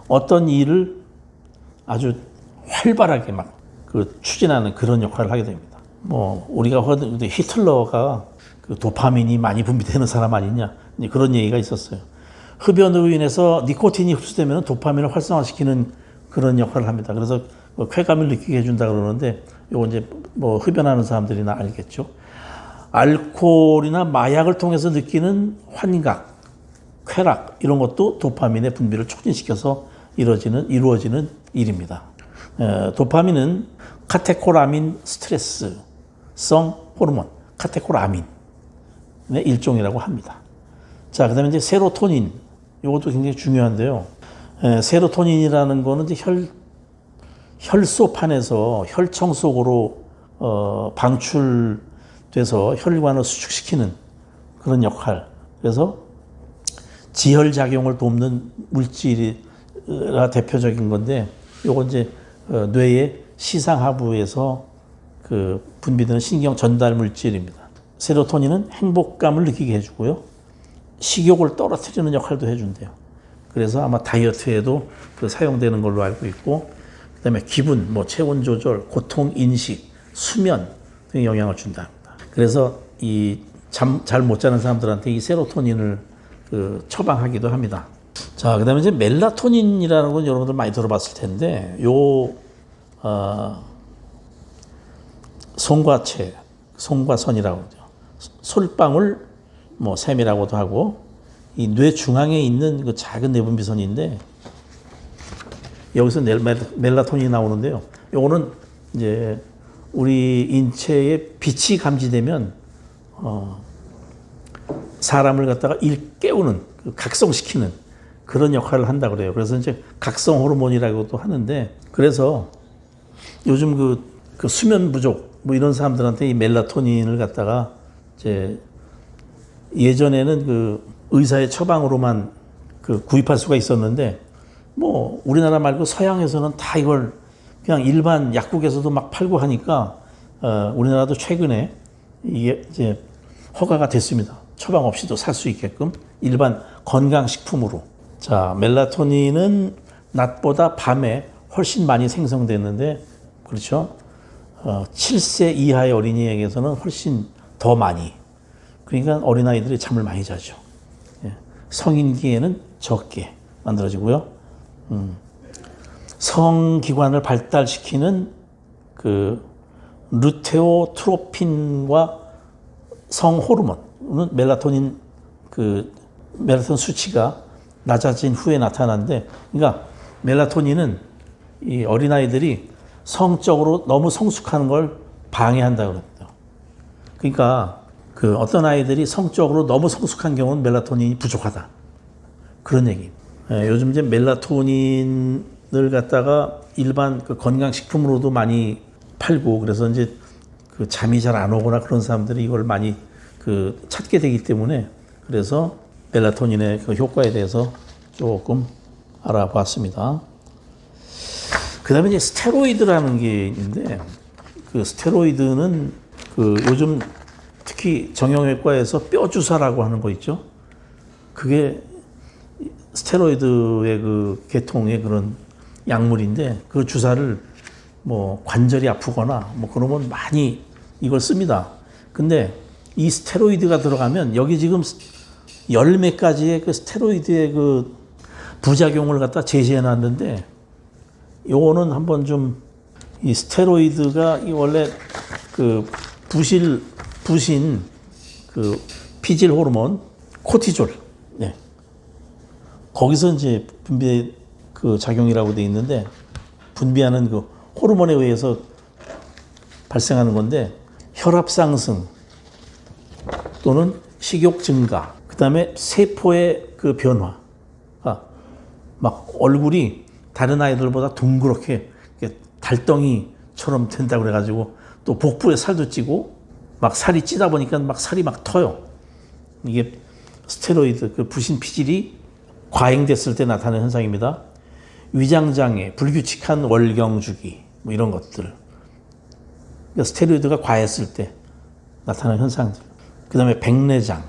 어떤 일을 아주 활발하게 막 추진하는 그런 역할을 하게 됩니다. 뭐 우리가 히틀러가 그 도파민이 많이 분비되는 사람 아니냐, 그런 얘기가 있었어요. 흡연으로 인해서 니코틴이 흡수되면 도파민을 활성화시키는 그런 역할을 합니다. 그래서 쾌감을 느끼게 해준다 그러는데, 요거 이제 뭐 흡연하는 사람들이나 알겠죠. 알코올이나 마약을 통해서 느끼는 환각, 쾌락, 이런 것도 도파민의 분비를 촉진시켜서 이루어지는 일입니다. 도파민은 카테콜아민 스트레스성 호르몬, 카테콜아민의 일종이라고 합니다. 자, 그 다음에 이제 세로토닌, 이것도 굉장히 중요한데요. 세로토닌이라는 거는 이제 혈소판에서 혈청 속으로 방출돼서 혈관을 수축시키는 그런 역할. 그래서 지혈작용을 돕는 물질이라 대표적인 건데, 요거 이제 뇌의 시상하부에서 그 분비되는 신경 전달 물질입니다. 세로토닌은 행복감을 느끼게 해주고요, 식욕을 떨어뜨리는 역할도 해준대요. 그래서 아마 다이어트에도 그 사용되는 걸로 알고 있고, 그다음에 기분, 뭐 체온 조절, 고통 인식, 수면 등에 영향을 준다 합니다. 그래서 이 잠 잘 못 자는 사람들한테 이 세로토닌을 처방하기도 합니다. 자, 그다음에 이제 멜라토닌이라는 건 여러분들 많이 들어봤을 텐데, 송과선이라고 하죠. 솔방울 뭐 샘이라고도 하고, 이 뇌 중앙에 있는 그 작은 내분비선인데, 여기서 멜라토닌이 나오는데요. 요거는 이제 우리 인체에 빛이 감지되면 사람을 갖다가 일깨우는, 각성시키는 그런 역할을 한다 그래요. 그래서 이제 각성 호르몬이라고도 하는데, 그래서 요즘 그 수면 부족 뭐 이런 사람들한테 이 멜라토닌을 갖다가 이제 예전에는 그 의사의 처방으로만 구입할 수가 있었는데, 뭐 우리나라 말고 서양에서는 다 이걸 그냥 일반 약국에서도 막 팔고 하니까 우리나라도 최근에 이게 이제 허가가 됐습니다. 처방 없이도 살 수 있게끔 일반 건강식품으로. 자, 멜라토닌은 낮보다 밤에 훨씬 많이 생성되는데, 그렇죠? 7세 이하의 어린이에게서는 훨씬 더 많이. 그러니까 어린아이들이 잠을 많이 자죠. 성인기에는 적게 만들어지고요. 성기관을 발달시키는 그 루테오트로핀과 성호르몬은 멜라토닌 수치가 낮아진 후에 나타나는데, 그러니까 멜라토닌은 이 어린아이들이 성적으로 너무 성숙하는 걸 방해한다 그럽니다. 그러니까 그 어떤 아이들이 성적으로 너무 성숙한 경우는 멜라토닌이 부족하다, 그런 얘기입니다. 요즘 이제 멜라토닌을 갖다가 일반 그 건강식품으로도 많이 팔고, 그래서 이제 그 잠이 잘 안 오거나 그런 사람들이 이걸 많이 찾게 되기 때문에, 그래서 멜라토닌의 그 효과에 대해서 조금 알아봤습니다. 그 다음에 이제 스테로이드라는 게 있는데, 그 스테로이드는 요즘 특히 정형외과에서 뼈 주사라고 하는 거 있죠. 그게 스테로이드의 그 계통의 그런 약물인데, 그 주사를 뭐 관절이 아프거나 뭐 그러면 많이 이걸 씁니다. 근데 이 스테로이드가 들어가면 여기 지금 열 몇 가지의 그 스테로이드의 그 부작용을 갖다 제시해 놨는데, 요거는 한번 좀, 이 스테로이드가 원래 그 부신 그 피질 호르몬 코티졸, 거기서 이제 분비 그 작용이라고 돼 있는데, 분비하는 그 호르몬에 의해서 발생하는 건데 혈압 상승 또는 식욕 증가, 그다음에 세포의 그 변화가 막 얼굴이 다른 아이들보다 둥그렇게 달덩이처럼 된다고 그래가지고 또 복부에 살도 찌고 막 살이 찌다 보니까 막 살이 막 터요. 이게 스테로이드 그 부신 피질이 과잉됐을 때 나타나는 현상입니다. 위장장애, 불규칙한 월경 주기 뭐 이런 것들. 그러니까 스테로이드가 과했을 때 나타나는 현상들. 그다음에 백내장,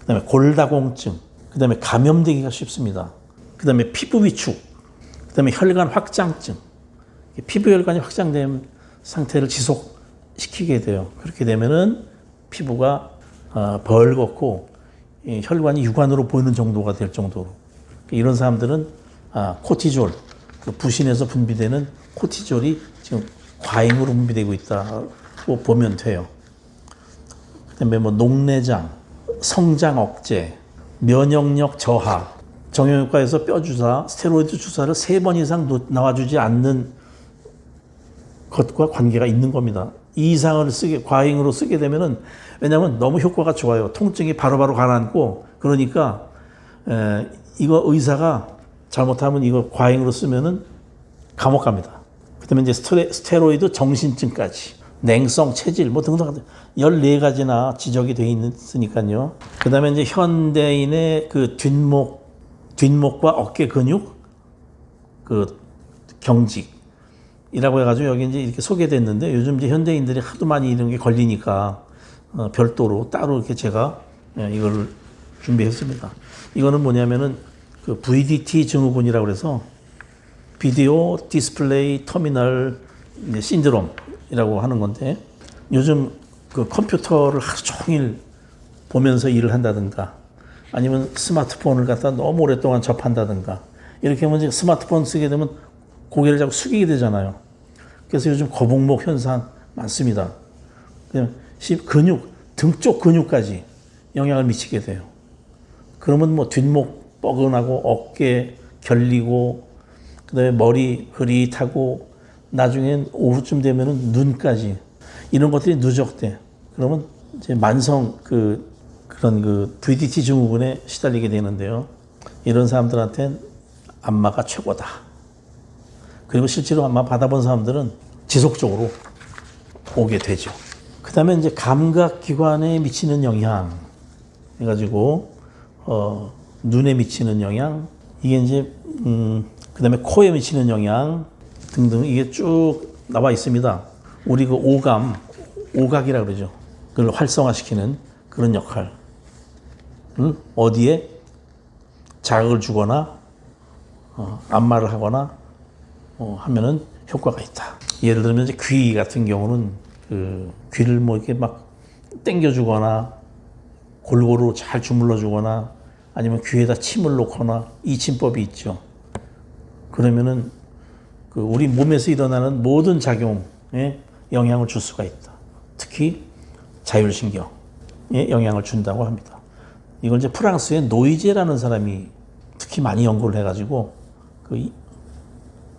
그다음에 골다공증, 그다음에 감염되기가 쉽습니다. 그다음에 피부 위축, 그다음에 혈관 확장증. 피부 혈관이 확장된 상태를 지속시키게 돼요. 그렇게 되면은 피부가 벌겋고 혈관이 육안으로 보이는 정도가 될 정도로. 이런 사람들은 코티졸, 부신에서 분비되는 코티졸이 지금 과잉으로 분비되고 있다고 보면 돼요. 그다음에 뭐 녹내장, 성장 억제, 면역력 저하, 정형외과에서 뼈 주사, 스테로이드 주사를 3번 이상 나와주지 않는 것과 관계가 있는 겁니다. 이 이상을 과잉으로 쓰게 되면은, 왜냐하면 너무 효과가 좋아요. 통증이 바로바로 가라앉고, 그러니까 이거 의사가 잘못하면 이거 과잉으로 쓰면은 감옥 갑니다. 그다음에 이제 스테로이드 정신증까지, 냉성, 체질 뭐 등등 14가지나 지적이 돼 있으니까요. 그다음에 이제 현대인의 그 뒷목과 어깨 근육 그 경직이라고 해가지고 여기 이제 이렇게 소개됐는데, 요즘 이제 현대인들이 하도 많이 이런 게 걸리니까 별도로 따로 이렇게 제가 이걸 준비했습니다. 이거는 뭐냐면은 그 VDT 증후군이라고 해서 비디오 디스플레이 터미널 신드롬이라고 하는 건데, 요즘 그 컴퓨터를 하루 종일 보면서 일을 한다든가, 아니면 스마트폰을 갖다 너무 오랫동안 접한다든가, 이렇게 하면 이제 스마트폰 쓰게 되면 고개를 자꾸 숙이게 되잖아요. 그래서 요즘 거북목 현상 많습니다. 그냥 근육, 등 쪽 근육까지 영향을 미치게 돼요. 그러면 뭐 뒷목 뻐근하고 어깨 결리고, 그다음에 머리 흐릿하고, 나중엔 오후쯤 되면은 눈까지 이런 것들이 누적돼. 그러면 이제 만성 그런 VDT 증후군에 시달리게 되는데요. 이런 사람들한테는 안마가 최고다. 그리고 실제로 안마 받아본 사람들은 지속적으로 오게 되죠. 그다음에 이제 감각기관에 미치는 영향 해가지고 눈에 미치는 영향, 이게 이제 그다음에 코에 미치는 영향 등등, 이게 쭉 나와 있습니다. 우리 그 오각이라 그러죠. 그걸 활성화시키는 그런 역할. 어디에 자극을 주거나 안마를 하거나 하면은 효과가 있다. 예를 들면 이제 귀 같은 경우는 그 귀를 뭐 이렇게 막 당겨주거나 골고루 잘 주물러주거나, 아니면 귀에다 침을 놓거나, 이 침법이 있죠. 그러면은 그 우리 몸에서 일어나는 모든 작용에 영향을 줄 수가 있다. 특히 자율신경에 영향을 준다고 합니다. 이걸 이제 프랑스의 노이제라는 사람이 특히 많이 연구를 해가지고 그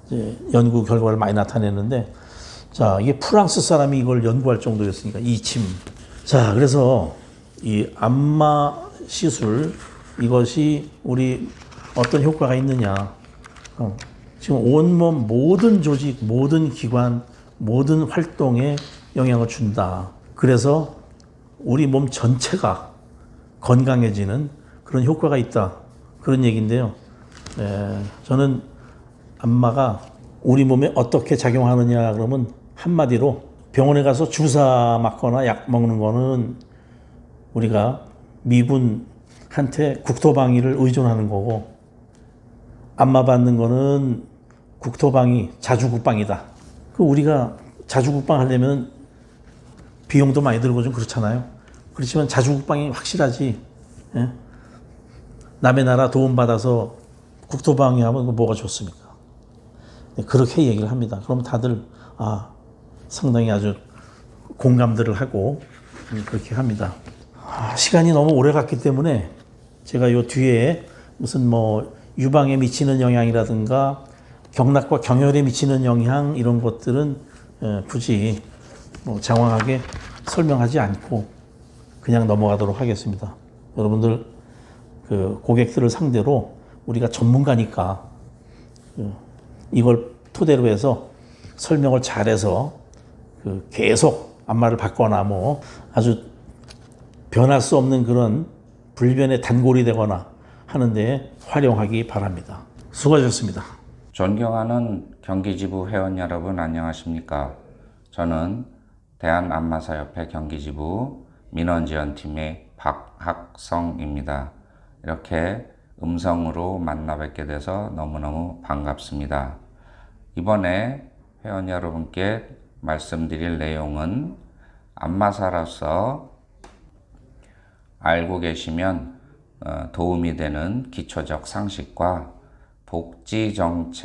이제 연구 결과를 많이 나타냈는데, 자, 이게 프랑스 사람이 이걸 연구할 정도였으니까, 이 침. 자, 그래서 이 안마 시술, 이것이 우리 어떤 효과가 있느냐. 지금 온몸 모든 조직, 모든 기관, 모든 활동에 영향을 준다. 그래서 우리 몸 전체가 건강해지는 그런 효과가 있다. 그런 얘기인데요. 저는 안마가 우리 몸에 어떻게 작용하느냐 그러면 한마디로, 병원에 가서 주사 맞거나 약 먹는 거는 우리가 미군한테 국토방위를 의존하는 거고, 안마 받는 거는 국토방위, 자주국방이다. 그 우리가 자주국방 하려면 비용도 많이 들고 좀 그렇잖아요. 그렇지만 자주국방이 확실하지. 예? 남의 나라 도움받아서 국토방위하면 뭐가 좋습니까? 그렇게 얘기를 합니다. 그럼 다들 상당히 아주 공감들을 하고 그렇게 합니다. 시간이 너무 오래 갔기 때문에 제가 요 뒤에 무슨 뭐 유방에 미치는 영향이라든가 경락과 경혈에 미치는 영향 이런 것들은 굳이 뭐 장황하게 설명하지 않고 그냥 넘어가도록 하겠습니다. 여러분들 그 고객들을 상대로 우리가 전문가니까 이걸 토대로 해서 설명을 잘해서 그 계속 안마를 받거나 뭐 아주 변할 수 없는 그런 불변의 단골이 되거나 하는데 활용하기 바랍니다. 수고하셨습니다. 존경하는 경기지부 회원 여러분 안녕하십니까? 저는 대한안마사협회 경기지부 민원지원팀의 박학성입니다. 이렇게 음성으로 만나 뵙게 돼서 너무너무 반갑습니다. 이번에 회원 여러분께 말씀드릴 내용은 안마사로서 알고 계시면 도움이 되는 기초적 상식과 복지정책의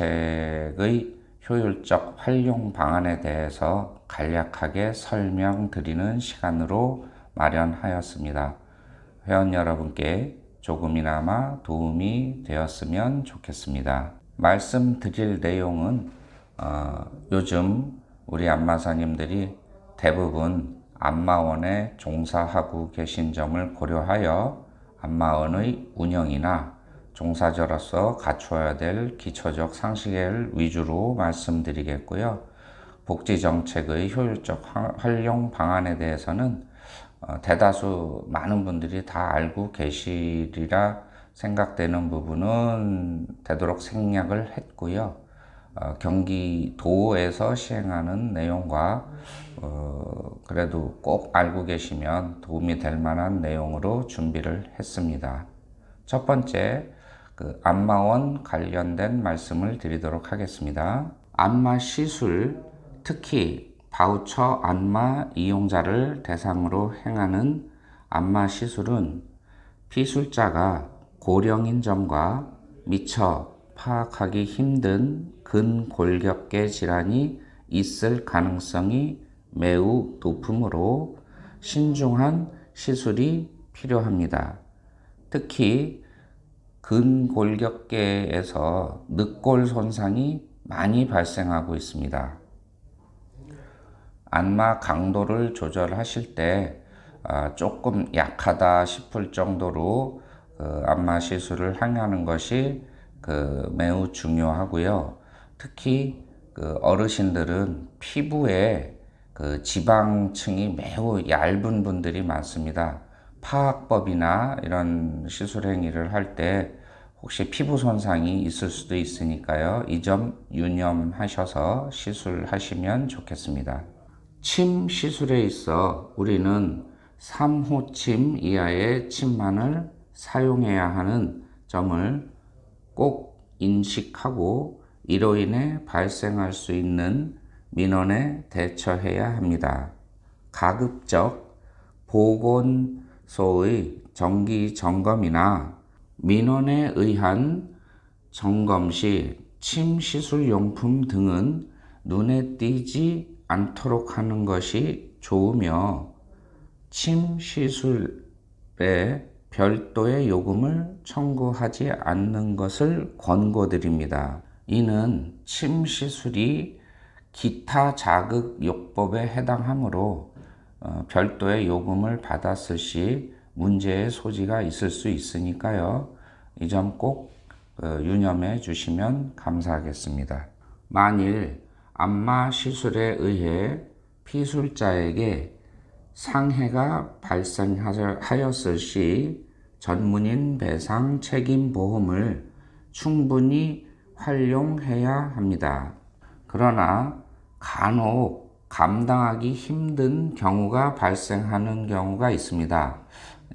효율적 활용 방안에 대해서 간략하게 설명드리는 시간으로 마련하였습니다. 회원 여러분께 조금이나마 도움이 되었으면 좋겠습니다. 말씀드릴 내용은 요즘 우리 안마사님들이 대부분 안마원에 종사하고 계신 점을 고려하여 안마원의 운영이나 종사자로서 갖춰야 될 기초적 상식을 위주로 말씀드리겠고요. 복지정책의 효율적 활용 방안에 대해서는 대다수 많은 분들이 다 알고 계시리라 생각되는 부분은 되도록 생략을 했고요. 경기도에서 시행하는 내용과 그래도 꼭 알고 계시면 도움이 될 만한 내용으로 준비를 했습니다. 첫 번째, 안마원 관련된 말씀을 드리도록 하겠습니다. 안마 시술, 특히 바우처 안마 이용자를 대상으로 행하는 안마 시술은 피술자가 고령인 점과 미처 파악하기 힘든 근골격계 질환이 있을 가능성이 매우 높으므로 신중한 시술이 필요합니다. 특히 근골격계에서 늑골 손상이 많이 발생하고 있습니다. 안마 강도를 조절하실 때 조금 약하다 싶을 정도로 안마 시술을 행하는 것이 매우 중요하고요. 특히 어르신들은 피부에 지방층이 매우 얇은 분들이 많습니다. 파악법이나 이런 시술 행위를 할 때 혹시 피부 손상이 있을 수도 있으니까요. 이 점 유념하셔서 시술하시면 좋겠습니다. 침 시술에 있어 우리는 3호 침 이하의 침만을 사용해야 하는 점을 꼭 인식하고 이로 인해 발생할 수 있는 민원에 대처해야 합니다. 가급적 보건소의 정기 점검이나 민원에 의한 점검 시 침 시술 용품 등은 눈에 띄지 않도록 하는 것이 좋으며 침 시술에 별도의 요금을 청구하지 않는 것을 권고드립니다. 이는 침 시술이 기타 자극 요법에 해당하므로 별도의 요금을 받았을 시 문제의 소지가 있을 수 있으니까요. 이 점 꼭 유념해 주시면 감사하겠습니다. 만일 안마 시술에 의해 피술자에게 상해가 발생하였을 시 전문인 배상 책임 보험을 충분히 활용해야 합니다. 그러나 간혹 감당하기 힘든 경우가 발생하는 경우가 있습니다.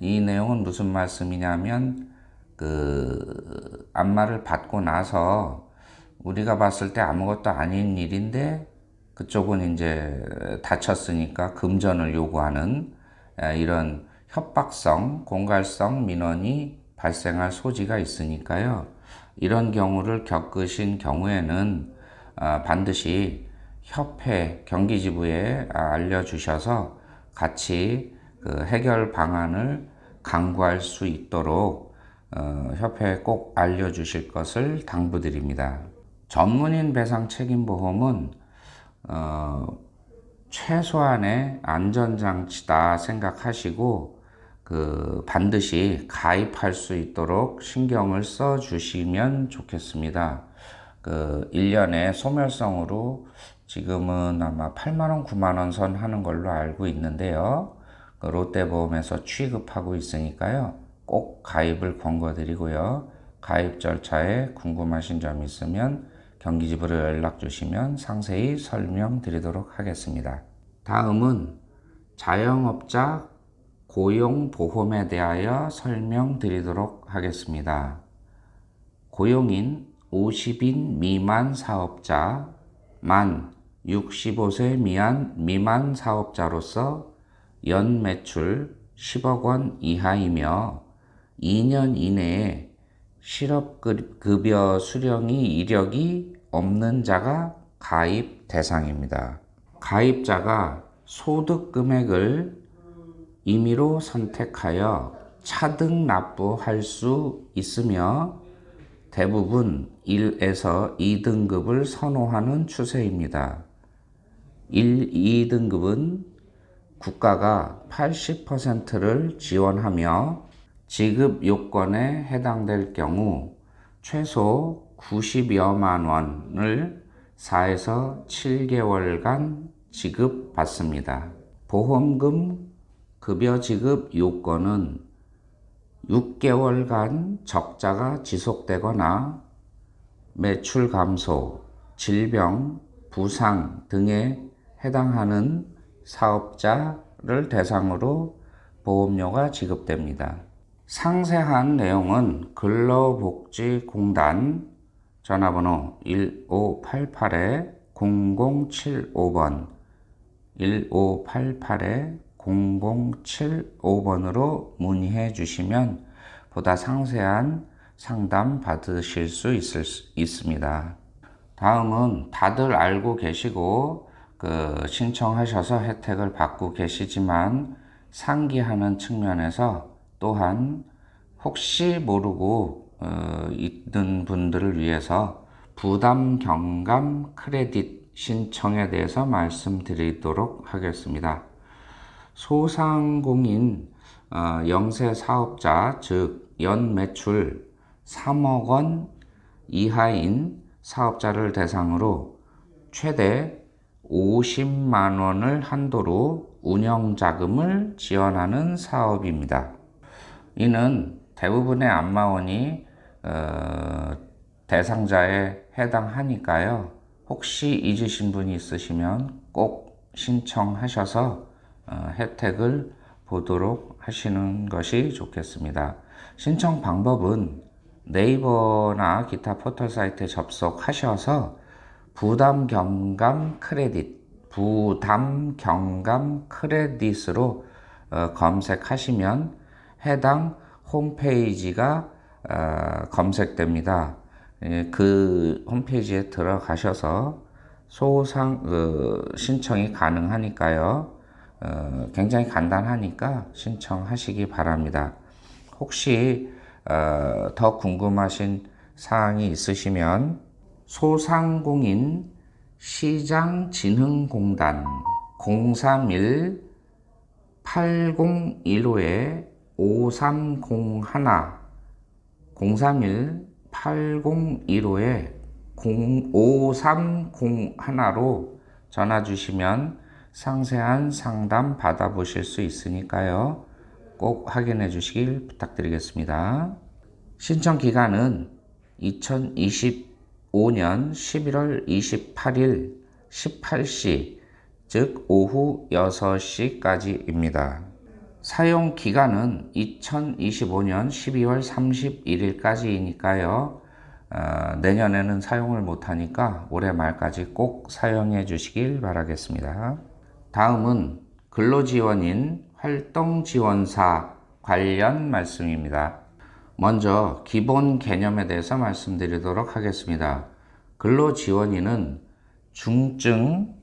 이 내용은 무슨 말씀이냐면 안마를 받고 나서 우리가 봤을 때 아무것도 아닌 일인데 그쪽은 이제 다쳤으니까 금전을 요구하는 이런 협박성, 공갈성 민원이 발생할 소지가 있으니까요. 이런 경우를 겪으신 경우에는 반드시 협회 경기지부에 알려주셔서 같이 해결 방안을 강구할 수 있도록 협회에 꼭 알려주실 것을 당부드립니다. 전문인 배상 책임보험은 최소한의 안전장치다 생각하시고 반드시 가입할 수 있도록 신경을 써 주시면 좋겠습니다. 1년에 소멸성으로 지금은 아마 8만원, 9만원 선 하는 걸로 알고 있는데요. 롯데보험에서 취급하고 있으니까요. 꼭 가입을 권고드리고요. 가입 절차에 궁금하신 점 있으면 경기지부로 연락 주시면 상세히 설명드리도록 하겠습니다. 다음은 자영업자 고용보험에 대하여 설명드리도록 하겠습니다. 고용인 50인 미만 사업자, 만 65세 미만 사업자로서 연 매출 10억 원 이하이며 2년 이내에 실업급여 수령이 이력이 없는 자가 가입 대상입니다. 가입자가 소득 금액을 임의로 선택하여 차등 납부할 수 있으며 대부분 1에서 2등급을 선호하는 추세입니다. 1, 2등급은 국가가 80%를 지원하며 지급 요건에 해당될 경우 최소 90여만 원을 4에서 7개월간 지급받습니다. 보험금 급여 지급 요건은 6개월간 적자가 지속되거나 매출 감소, 질병, 부상 등에 해당하는 사업자를 대상으로 보험료가 지급됩니다. 상세한 내용은 근로복지공단 전화번호 1588-0075번 1588-0075번으로 문의해 주시면 보다 상세한 상담 받으실 수 있습니다. 다음은 다들 알고 계시고 신청하셔서 혜택을 받고 계시지만 상기하는 측면에서 또한 혹시 모르고 있는 분들을 위해서 부담 경감 크레딧 신청에 대해서 말씀드리도록 하겠습니다. 소상공인 영세 사업자, 즉 연 매출 3억 원 이하인 사업자를 대상으로 최대 50만 원을 한도로 운영자금을 지원하는 사업입니다. 이는 대부분의 안마원이 대상자에 해당하니까요. 혹시 잊으신 분이 있으시면 꼭 신청하셔서 혜택을 보도록 하시는 것이 좋겠습니다. 신청 방법은 네이버나 기타 포털 사이트에 접속하셔서 부담 경감 크레딧으로 검색하시면 해당 홈페이지가 검색됩니다. 그 홈페이지에 들어가셔서 신청이 가능하니까요. 굉장히 간단하니까 신청하시기 바랍니다. 혹시 더 궁금하신 사항이 있으시면 소상공인 시장진흥공단 031-8015에 5301 031-8015에 5301로 전화 주시면 상세한 상담 받아보실 수 있으니까요. 꼭 확인해 주시길 부탁드리겠습니다. 신청 기간은 2025년 11월 28일 18시, 즉 오후 6시까지입니다. 사용 기간은 2025년 12월 31일까지이니까요. 내년에는 사용을 못하니까 올해 말까지 꼭 사용해 주시길 바라겠습니다. 다음은 근로지원인 활동지원사 관련 말씀입니다. 먼저 기본 개념에 대해서 말씀드리도록 하겠습니다. 근로지원인은 중증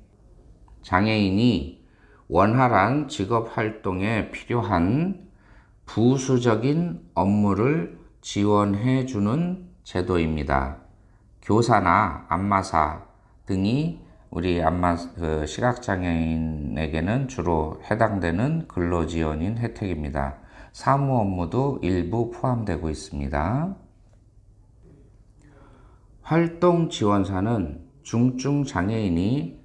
장애인이 원활한 직업활동에 필요한 부수적인 업무를 지원해 주는 제도입니다. 교사나 안마사 등이 우리 시각장애인에게는 주로 해당되는 근로지원인 혜택입니다. 사무 업무도 일부 포함되고 있습니다. 활동지원사는 중증 장애인이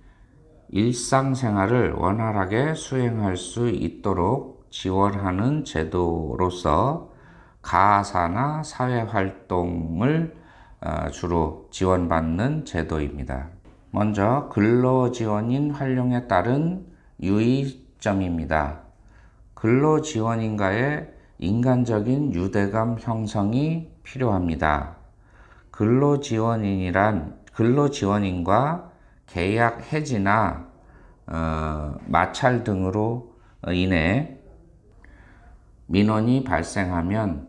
일상생활을 원활하게 수행할 수 있도록 지원하는 제도로서 가사나 사회활동을 주로 지원받는 제도입니다. 먼저 근로지원인 활용에 따른 유의점입니다. 근로지원인과의 인간적인 유대감 형성이 필요합니다. 근로지원인과 계약 해지나 마찰 등으로 인해 민원이 발생하면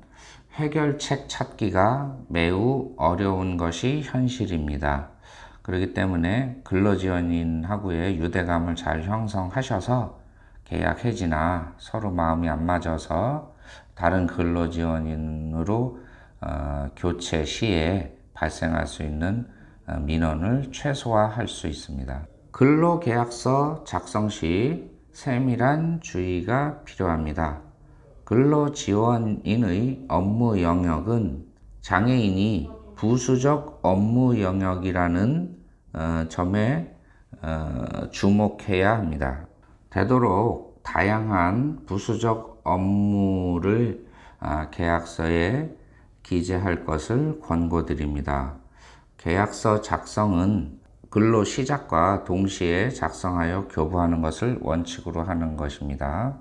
해결책 찾기가 매우 어려운 것이 현실입니다. 그렇기 때문에 근로지원인하고의 유대감을 잘 형성하셔서 계약 해지나 서로 마음이 안 맞아서 다른 근로지원인으로 교체 시에 발생할 수 있는 민원을 최소화할 수 있습니다. 근로계약서 작성 시 세밀한 주의가 필요합니다. 근로지원인의 업무 영역은 장애인이 부수적 업무 영역이라는 점에 주목해야 합니다. 되도록 다양한 부수적 업무를 계약서에 기재할 것을 권고드립니다. 계약서 작성은 근로 시작과 동시에 작성하여 교부하는 것을 원칙으로 하는 것입니다.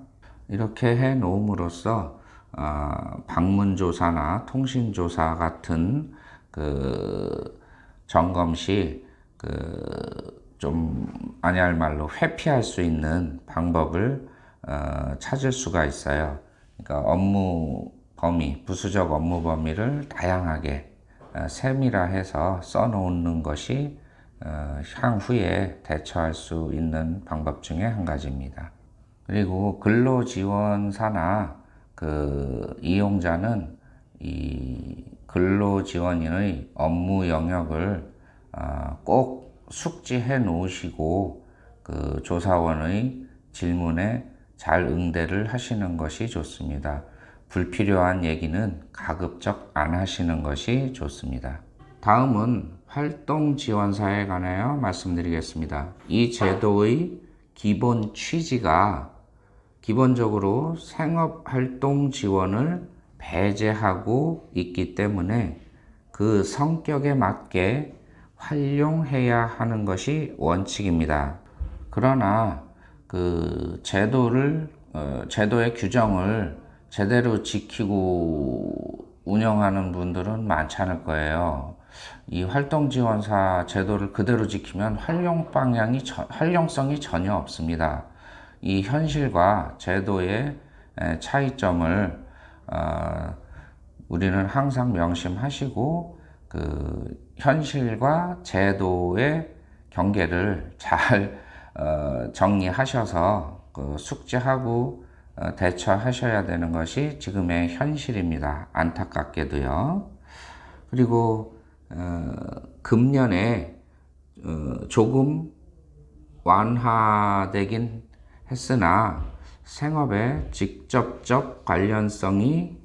이렇게 해 놓음으로써 방문조사나 통신조사 같은 점검 시 좀 아니할 말로 회피할 수 있는 방법을 찾을 수가 있어요. 그러니까 업무 범위, 부수적 업무 범위를 다양하게 세밀화해서 써놓는 것이 향후에 대처할 수 있는 방법 중에 한 가지입니다. 그리고 근로지원사나 이용자는 이 근로지원인의 업무 영역을 꼭 숙지해 놓으시고 조사원의 질문에 잘 응대를 하시는 것이 좋습니다. 불필요한 얘기는 가급적 안 하시는 것이 좋습니다. 다음은 활동지원사에 관하여 말씀드리겠습니다. 이 제도의 기본 취지가 기본적으로 생업활동 지원을 배제하고 있기 때문에 그 성격에 맞게 활용해야 하는 것이 원칙입니다. 그러나 제도의 규정을 제대로 지키고 운영하는 분들은 많지 않을 거예요. 이 활동지원사 제도를 그대로 지키면 활용성이 전혀 없습니다. 이 현실과 제도의 차이점을 우리는 항상 명심하시고 현실과 제도의 경계를 잘 정리하셔서 숙지하고 대처하셔야 되는 것이 지금의 현실입니다. 안타깝게도요. 그리고 금년에 조금 완화되긴 했으나 생업에 직접적 관련성이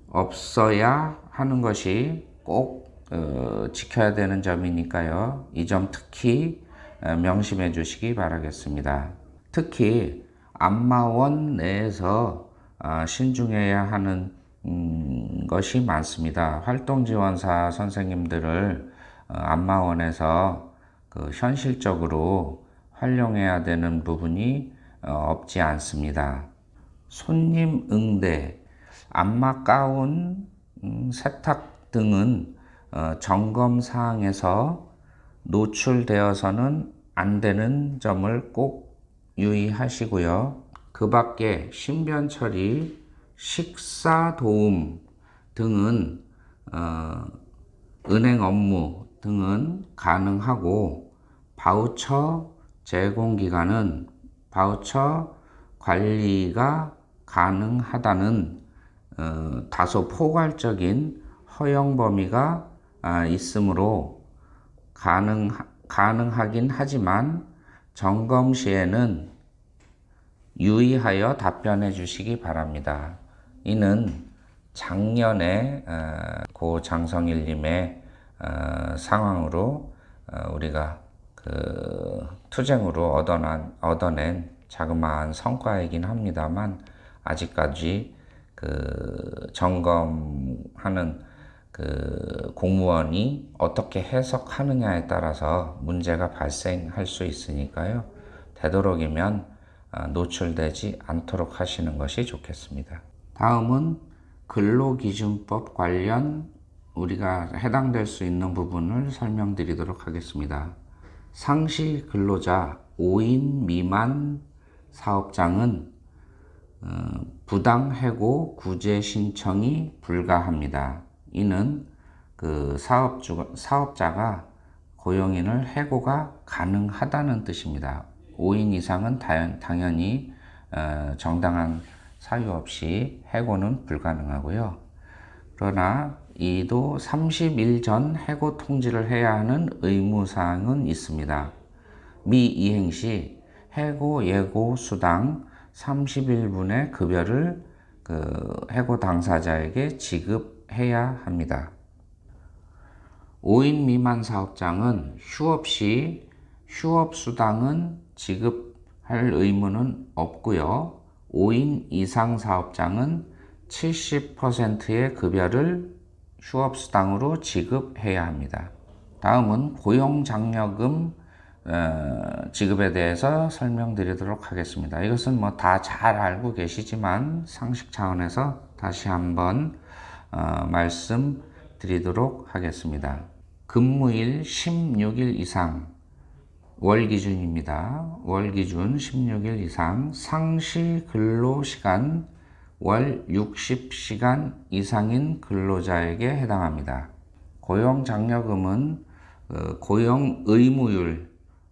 없어야 하는 것이 꼭 지켜야 되는 점이니까요. 이 점 특히 명심해 주시기 바라겠습니다. 특히 안마원 내에서 신중해야 하는 것이 많습니다. 활동지원사 선생님들을 안마원에서 현실적으로 활용해야 되는 부분이 없지 않습니다. 손님 응대, 안마 가운, 세탁 등은 점검 사항에서 노출되어서는 안 되는 점을 꼭 유의하시고요. 그 밖에 신변 처리, 식사 도움 등은 은행 업무 등은 가능하고 바우처 제공 기간은 바우처 관리가 가능하다는 다소 포괄적인 허용 범위가 있으므로 가능하긴 하지만 점검 시에는 유의하여 답변해 주시기 바랍니다. 이는 작년에 고 장성일님의 상황으로 우리가 그 투쟁으로 얻어낸 자그마한 성과이긴 합니다만, 아직까지 그 점검하는 그 공무원이 어떻게 해석하느냐에 따라서 문제가 발생할 수 있으니까요. 되도록이면 노출되지 않도록 하시는 것이 좋겠습니다. 다음은 근로기준법 관련 우리가 해당될 수 있는 부분을 설명드리도록 하겠습니다. 상시 근로자 5인 미만 사업장은 부당 해고 구제 신청이 불가합니다. 이는 그 사업자가 고용인을 해고가 가능하다는 뜻입니다. 5인 이상은 당연히 정당한 사유 없이 해고는 불가능하고요. 그러나 이도 30일 전 해고 통지를 해야 하는 의무사항은 있습니다. 미이행 시 해고 예고 수당 30일분의 급여를 그 해고 당사자에게 지급해야 합니다. 5인 미만 사업장은 휴업 시 휴업 수당은 지급할 의무는 없고요. 5인 이상 사업장은 70%의 급여를 휴업 수당으로 지급해야 합니다. 다음은 고용장려금 지급에 대해서 설명드리도록 하겠습니다. 이것은 뭐 다 잘 알고 계시지만 상식 차원에서 다시 한번 말씀드리도록 하겠습니다. 근무일 16일 이상 월 기준입니다. 월 기준 16일 이상 상시 근로시간 월 60시간 이상인 근로자에게 해당합니다. 고용장려금은 고용 의무율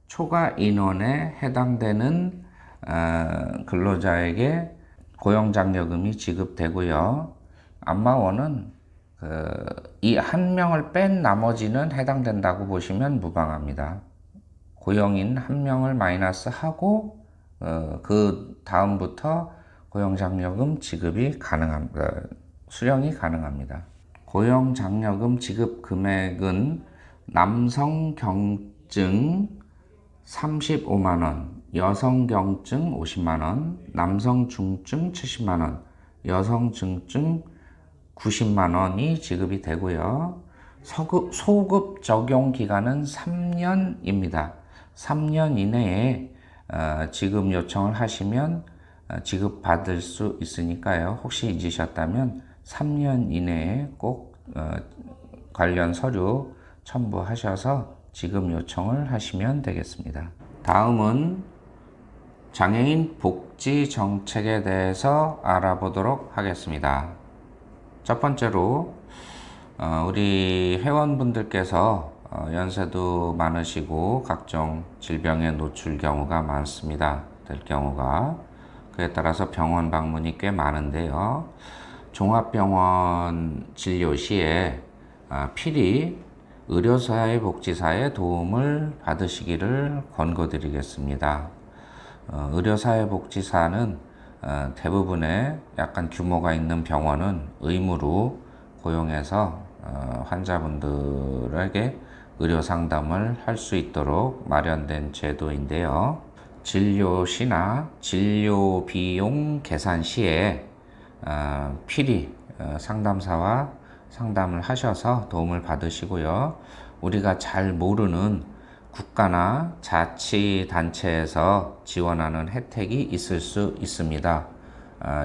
초과 인원에 해당되는 근로자에게 고용장려금이 지급되고요. 안마원은 이 한 명을 뺀 나머지는 해당된다고 보시면 무방합니다. 고용인 한 명을 마이너스하고 그 다음부터 고용장려금 지급이 수령이 가능합니다. 고용장려금 지급 금액은 남성 경증 35만원, 여성 경증 50만원, 남성 중증 70만원, 여성 중증 90만원이 지급이 되고요. 소급 적용 기간은 3년입니다. 3년 이내에 지급 요청을 하시면 지급받을 수 있으니까요. 혹시 잊으셨다면 3년 이내에 꼭 관련 서류 첨부하셔서 지급 요청을 하시면 되겠습니다. 다음은 장애인 복지 정책에 대해서 알아보도록 하겠습니다. 첫 번째로 우리 회원분들께서 연세도 많으시고 각종 질병에 노출 경우가 많습니다. 될 경우가 그에 따라서 병원 방문이 꽤 많은데요. 종합병원 진료 시에 필히 의료사회복지사의 도움을 받으시기를 권고드리겠습니다. 의료사회복지사는 대부분의 약간 규모가 있는 병원은 의무로 고용해서 환자분들에게 의료 상담을 할 수 있도록 마련된 제도인데요. 진료 시나 진료 비용 계산 시에 필히 상담사와 상담을 하셔서 도움을 받으시고요. 우리가 잘 모르는 국가나 자치단체에서 지원하는 혜택이 있을 수 있습니다.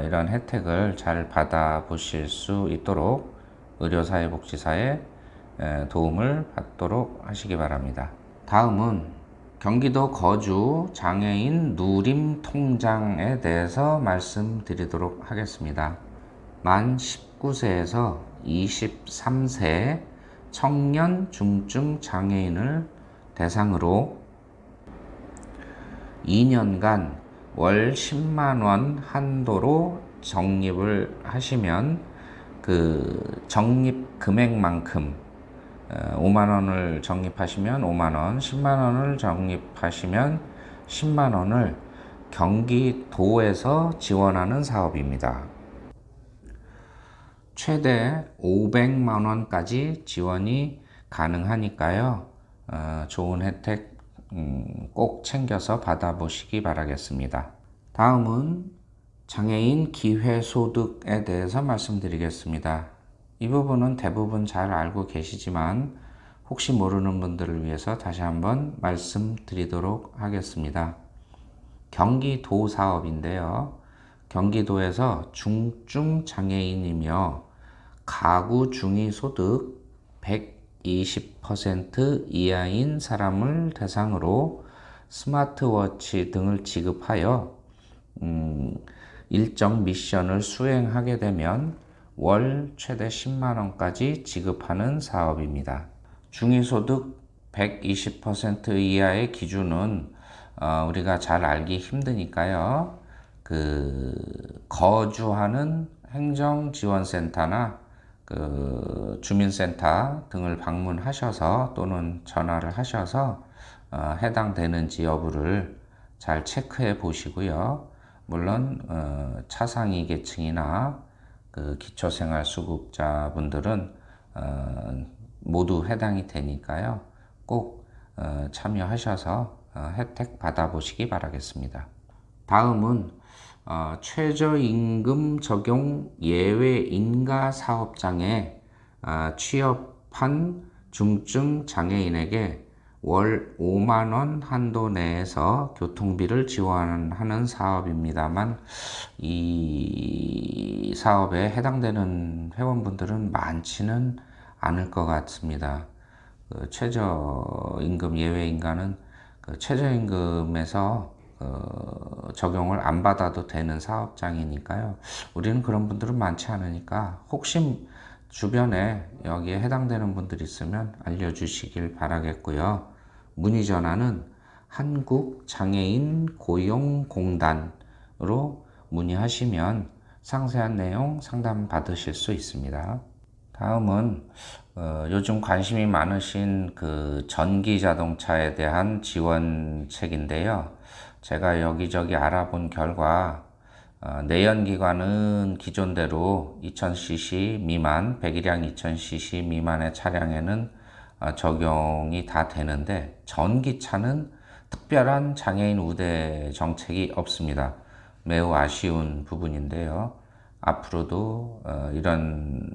이런 혜택을 잘 받아보실 수 있도록 의료사회복지사의 도움을 받도록 하시기 바랍니다. 다음은 경기도 거주 장애인 누림 통장에 대해서 말씀드리도록 하겠습니다. 만 19세에서 23세 청년 중증 장애인을 대상으로 2년간 월 10만원 한도로 적립을 하시면 그 적립 금액만큼 5만 원을 적립하시면 5만 원, 10만 원을 적립하시면 10만 원을 경기도에서 지원하는 사업입니다. 최대 500만 원까지 지원이 가능하니까요. 좋은 혜택 꼭 챙겨서 받아보시기 바라겠습니다. 다음은 장애인 기회소득에 대해서 말씀드리겠습니다. 이 부분은 대부분 잘 알고 계시지만 혹시 모르는 분들을 위해서 다시 한번 말씀드리도록 하겠습니다. 경기도 사업인데요. 경기도에서 중증 장애인이며 가구 중위 소득 120% 이하인 사람을 대상으로 스마트워치 등을 지급하여 일정 미션을 수행하게 되면 월 최대 10만 원까지 지급하는 사업입니다. 중위소득 120% 이하의 기준은 우리가 잘 알기 힘드니까요. 거주하는 행정지원센터나 주민센터 등을 방문하셔서 또는 전화를 하셔서 해당되는지 여부를 잘 체크해 보시고요. 물론 차상위 계층이나 기초생활수급자분들은 모두 해당이 되니까요. 꼭 참여하셔서 혜택 받아보시기 바라겠습니다. 다음은 최저임금 적용 예외 인가 사업장에 취업한 중증 장애인에게 월 5만 원 한도 내에서 교통비를 지원하는 사업입니다만 이 사업에 해당되는 회원분들은 많지는 않을 것 같습니다. 최저임금 예외인가는 최저임금에서 적용을 안 받아도 되는 사업장이니까요. 우리는 그런 분들은 많지 않으니까 혹시 주변에 여기에 해당되는 분들이 있으면 알려주시길 바라겠고요. 문의 전화는 한국장애인고용공단으로 문의하시면 상세한 내용 상담 받으실 수 있습니다. 다음은 요즘 관심이 많으신 전기 자동차에 대한 지원책인데요. 제가 여기저기 알아본 결과 내연기관은 기존대로 2000cc 미만, 배기량 2000cc 미만의 차량에는 적용이 다 되는데 전기차는 특별한 장애인 우대 정책이 없습니다. 매우 아쉬운 부분인데요. 앞으로도 이런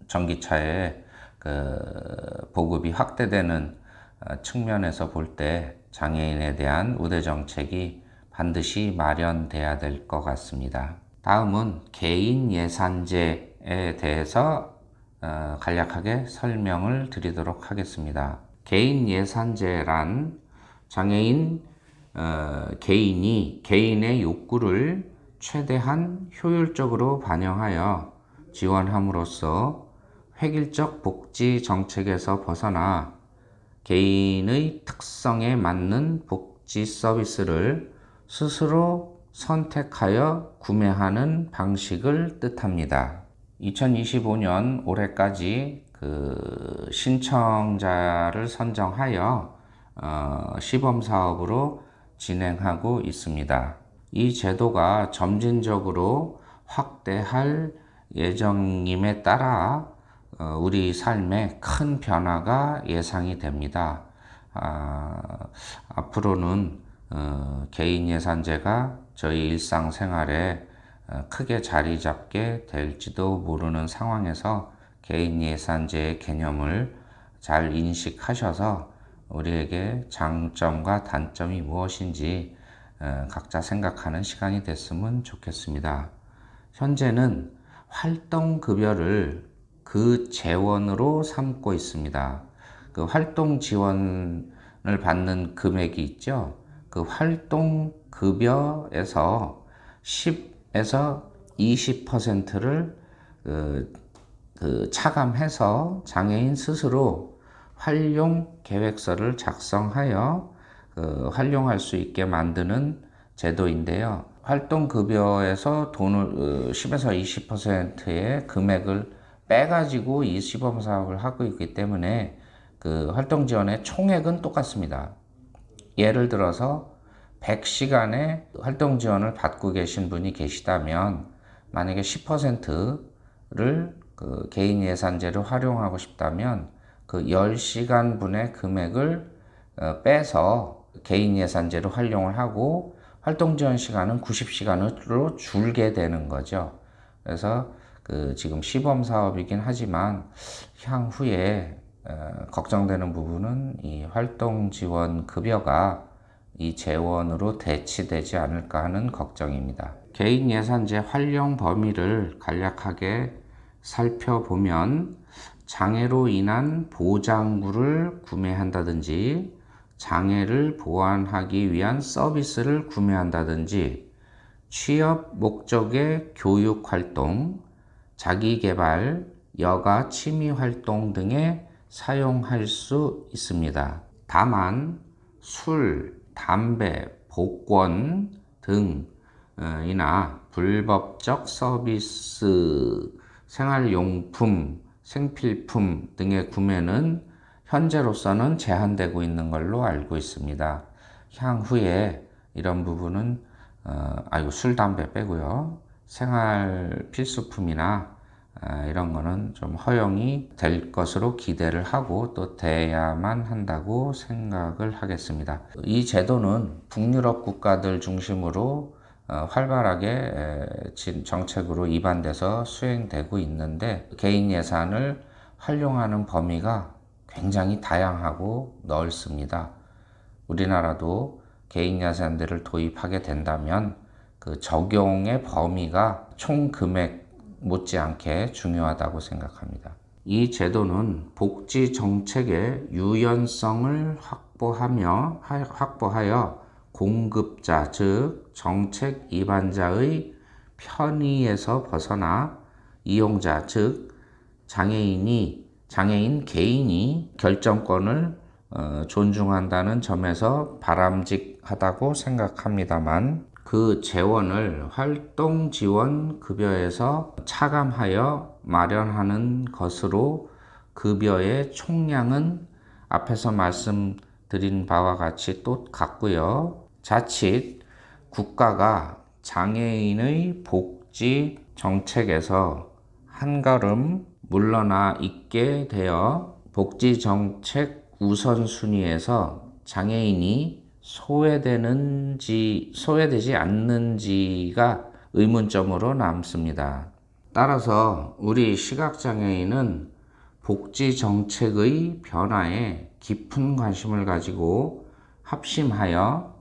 전기차의 보급이 확대되는 측면에서 볼 때 장애인에 대한 우대 정책이 반드시 마련돼야 될 것 같습니다. 다음은 개인 예산제에 대해서 간략하게 설명을 드리도록 하겠습니다. 개인 예산제란 장애인 개인의 욕구를 최대한 효율적으로 반영하여 지원함으로써 획일적 복지 정책에서 벗어나 개인의 특성에 맞는 복지 서비스를 스스로 선택하여 구매하는 방식을 뜻합니다. 2025년 올해까지 신청자를 선정하여 시범 사업으로 진행하고 있습니다. 이 제도가 점진적으로 확대할 예정임에 따라 우리 삶에 큰 변화가 예상이 됩니다. 앞으로는 개인 예산제가 저희 일상생활에 크게 자리 잡게 될지도 모르는 상황에서 개인 예산제의 개념을 잘 인식하셔서 우리에게 장점과 단점이 무엇인지 각자 생각하는 시간이 됐으면 좋겠습니다. 현재는 활동급여를 그 재원으로 삼고 있습니다. 활동 지원을 받는 금액이 있죠. 활동급여에서 10에서 20%를 차감해서 장애인 스스로 활용 계획서를 작성하여 활용할 수 있게 만드는 제도인데요. 활동급여에서 돈을 10에서 20%의 금액을 빼가지고 이 시범 사업을 하고 있기 때문에 그 활동 지원의 총액은 똑같습니다. 예를 들어서 100시간의 활동 지원을 받고 계신 분이 계시다면 만약에 10%를 그 개인 예산제를 활용하고 싶다면 그 10시간 분의 금액을 빼서 개인 예산제로 활용을 하고 활동 지원 시간은 90시간으로 줄게 되는 거죠. 그래서 그 지금 시범 사업이긴 하지만 향후에 걱정되는 부분은 이 활동 지원 급여가 이 재원으로 대치되지 않을까 하는 걱정입니다. 개인 예산제 활용 범위를 간략하게 살펴보면 장애로 인한 보장구를 구매한다든지 장애를 보완하기 위한 서비스를 구매한다든지 취업 목적의 교육 활동, 자기개발, 여가 취미 활동 등에 사용할 수 있습니다. 다만 술, 담배, 복권 등이나 불법적 서비스, 생활용품, 생필품 등의 구매는 현재로서는 제한되고 있는 걸로 알고 있습니다. 향후에 이런 부분은 술, 담배 빼고요. 생활 필수품이나 이런 거는 좀 허용이 될 것으로 기대를 하고 또 돼야만 한다고 생각을 하겠습니다. 이 제도는 북유럽 국가들 중심으로 활발하게 정책으로 입안돼서 수행되고 있는데 개인 예산을 활용하는 범위가 굉장히 다양하고 넓습니다. 우리나라도 개인 예산제를 도입하게 된다면 그 적용의 범위가 총 금액 못지않게 중요하다고 생각합니다. 이 제도는 복지 정책의 유연성을 확보하여 공급자, 즉 정책 입안자의 편의에서 벗어나 이용자, 즉 장애인 개인이 결정권을 존중한다는 점에서 바람직하다고 생각합니다만 그 재원을 활동 지원 급여에서 차감하여 마련하는 것으로 급여의 총량은 앞에서 말씀드린 바와 같이 똑같고요. 자칫 국가가 장애인의 복지 정책에서 한 걸음 물러나 있게 되어 복지 정책 우선순위에서 장애인이 소외되지 않는지가 의문점으로 남습니다. 따라서 우리 시각장애인은 복지 정책의 변화에 깊은 관심을 가지고 합심하여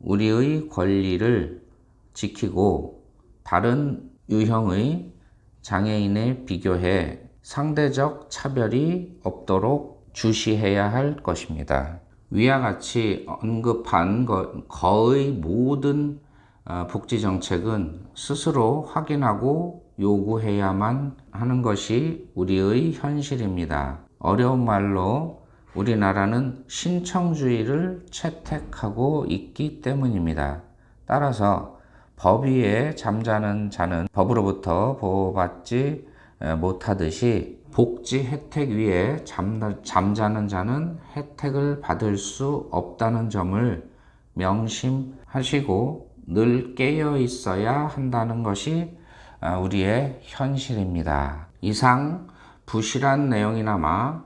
우리의 권리를 지키고 다른 유형의 장애인에 비교해 상대적 차별이 없도록 주시해야 할 것입니다. 위와 같이 언급한 거의 모든 복지 정책은 스스로 확인하고 요구해야만 하는 것이 우리의 현실입니다. 어려운 말로 우리나라는 신청주의를 채택하고 있기 때문입니다. 따라서 법 위에 잠자는 자는 법으로부터 보호받지 못하듯이 복지 혜택 위에 잠자는 자는 혜택을 받을 수 없다는 점을 명심하시고 늘 깨어 있어야 한다는 것이 우리의 현실입니다. 이상 부실한 내용이나마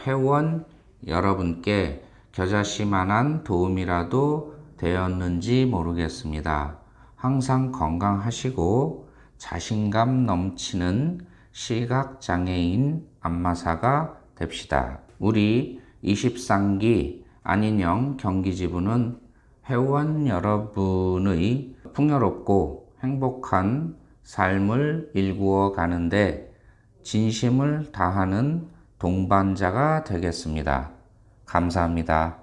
회원 여러분께 겨자씨만한 도움이라도 되었는지 모르겠습니다. 항상 건강하시고 자신감 넘치는 시각장애인 안마사가 됩시다. 우리 23기 안인영 경기지부는 회원 여러분의 풍요롭고 행복한 삶을 일구어 가는데 진심을 다하는 동반자가 되겠습니다. 감사합니다.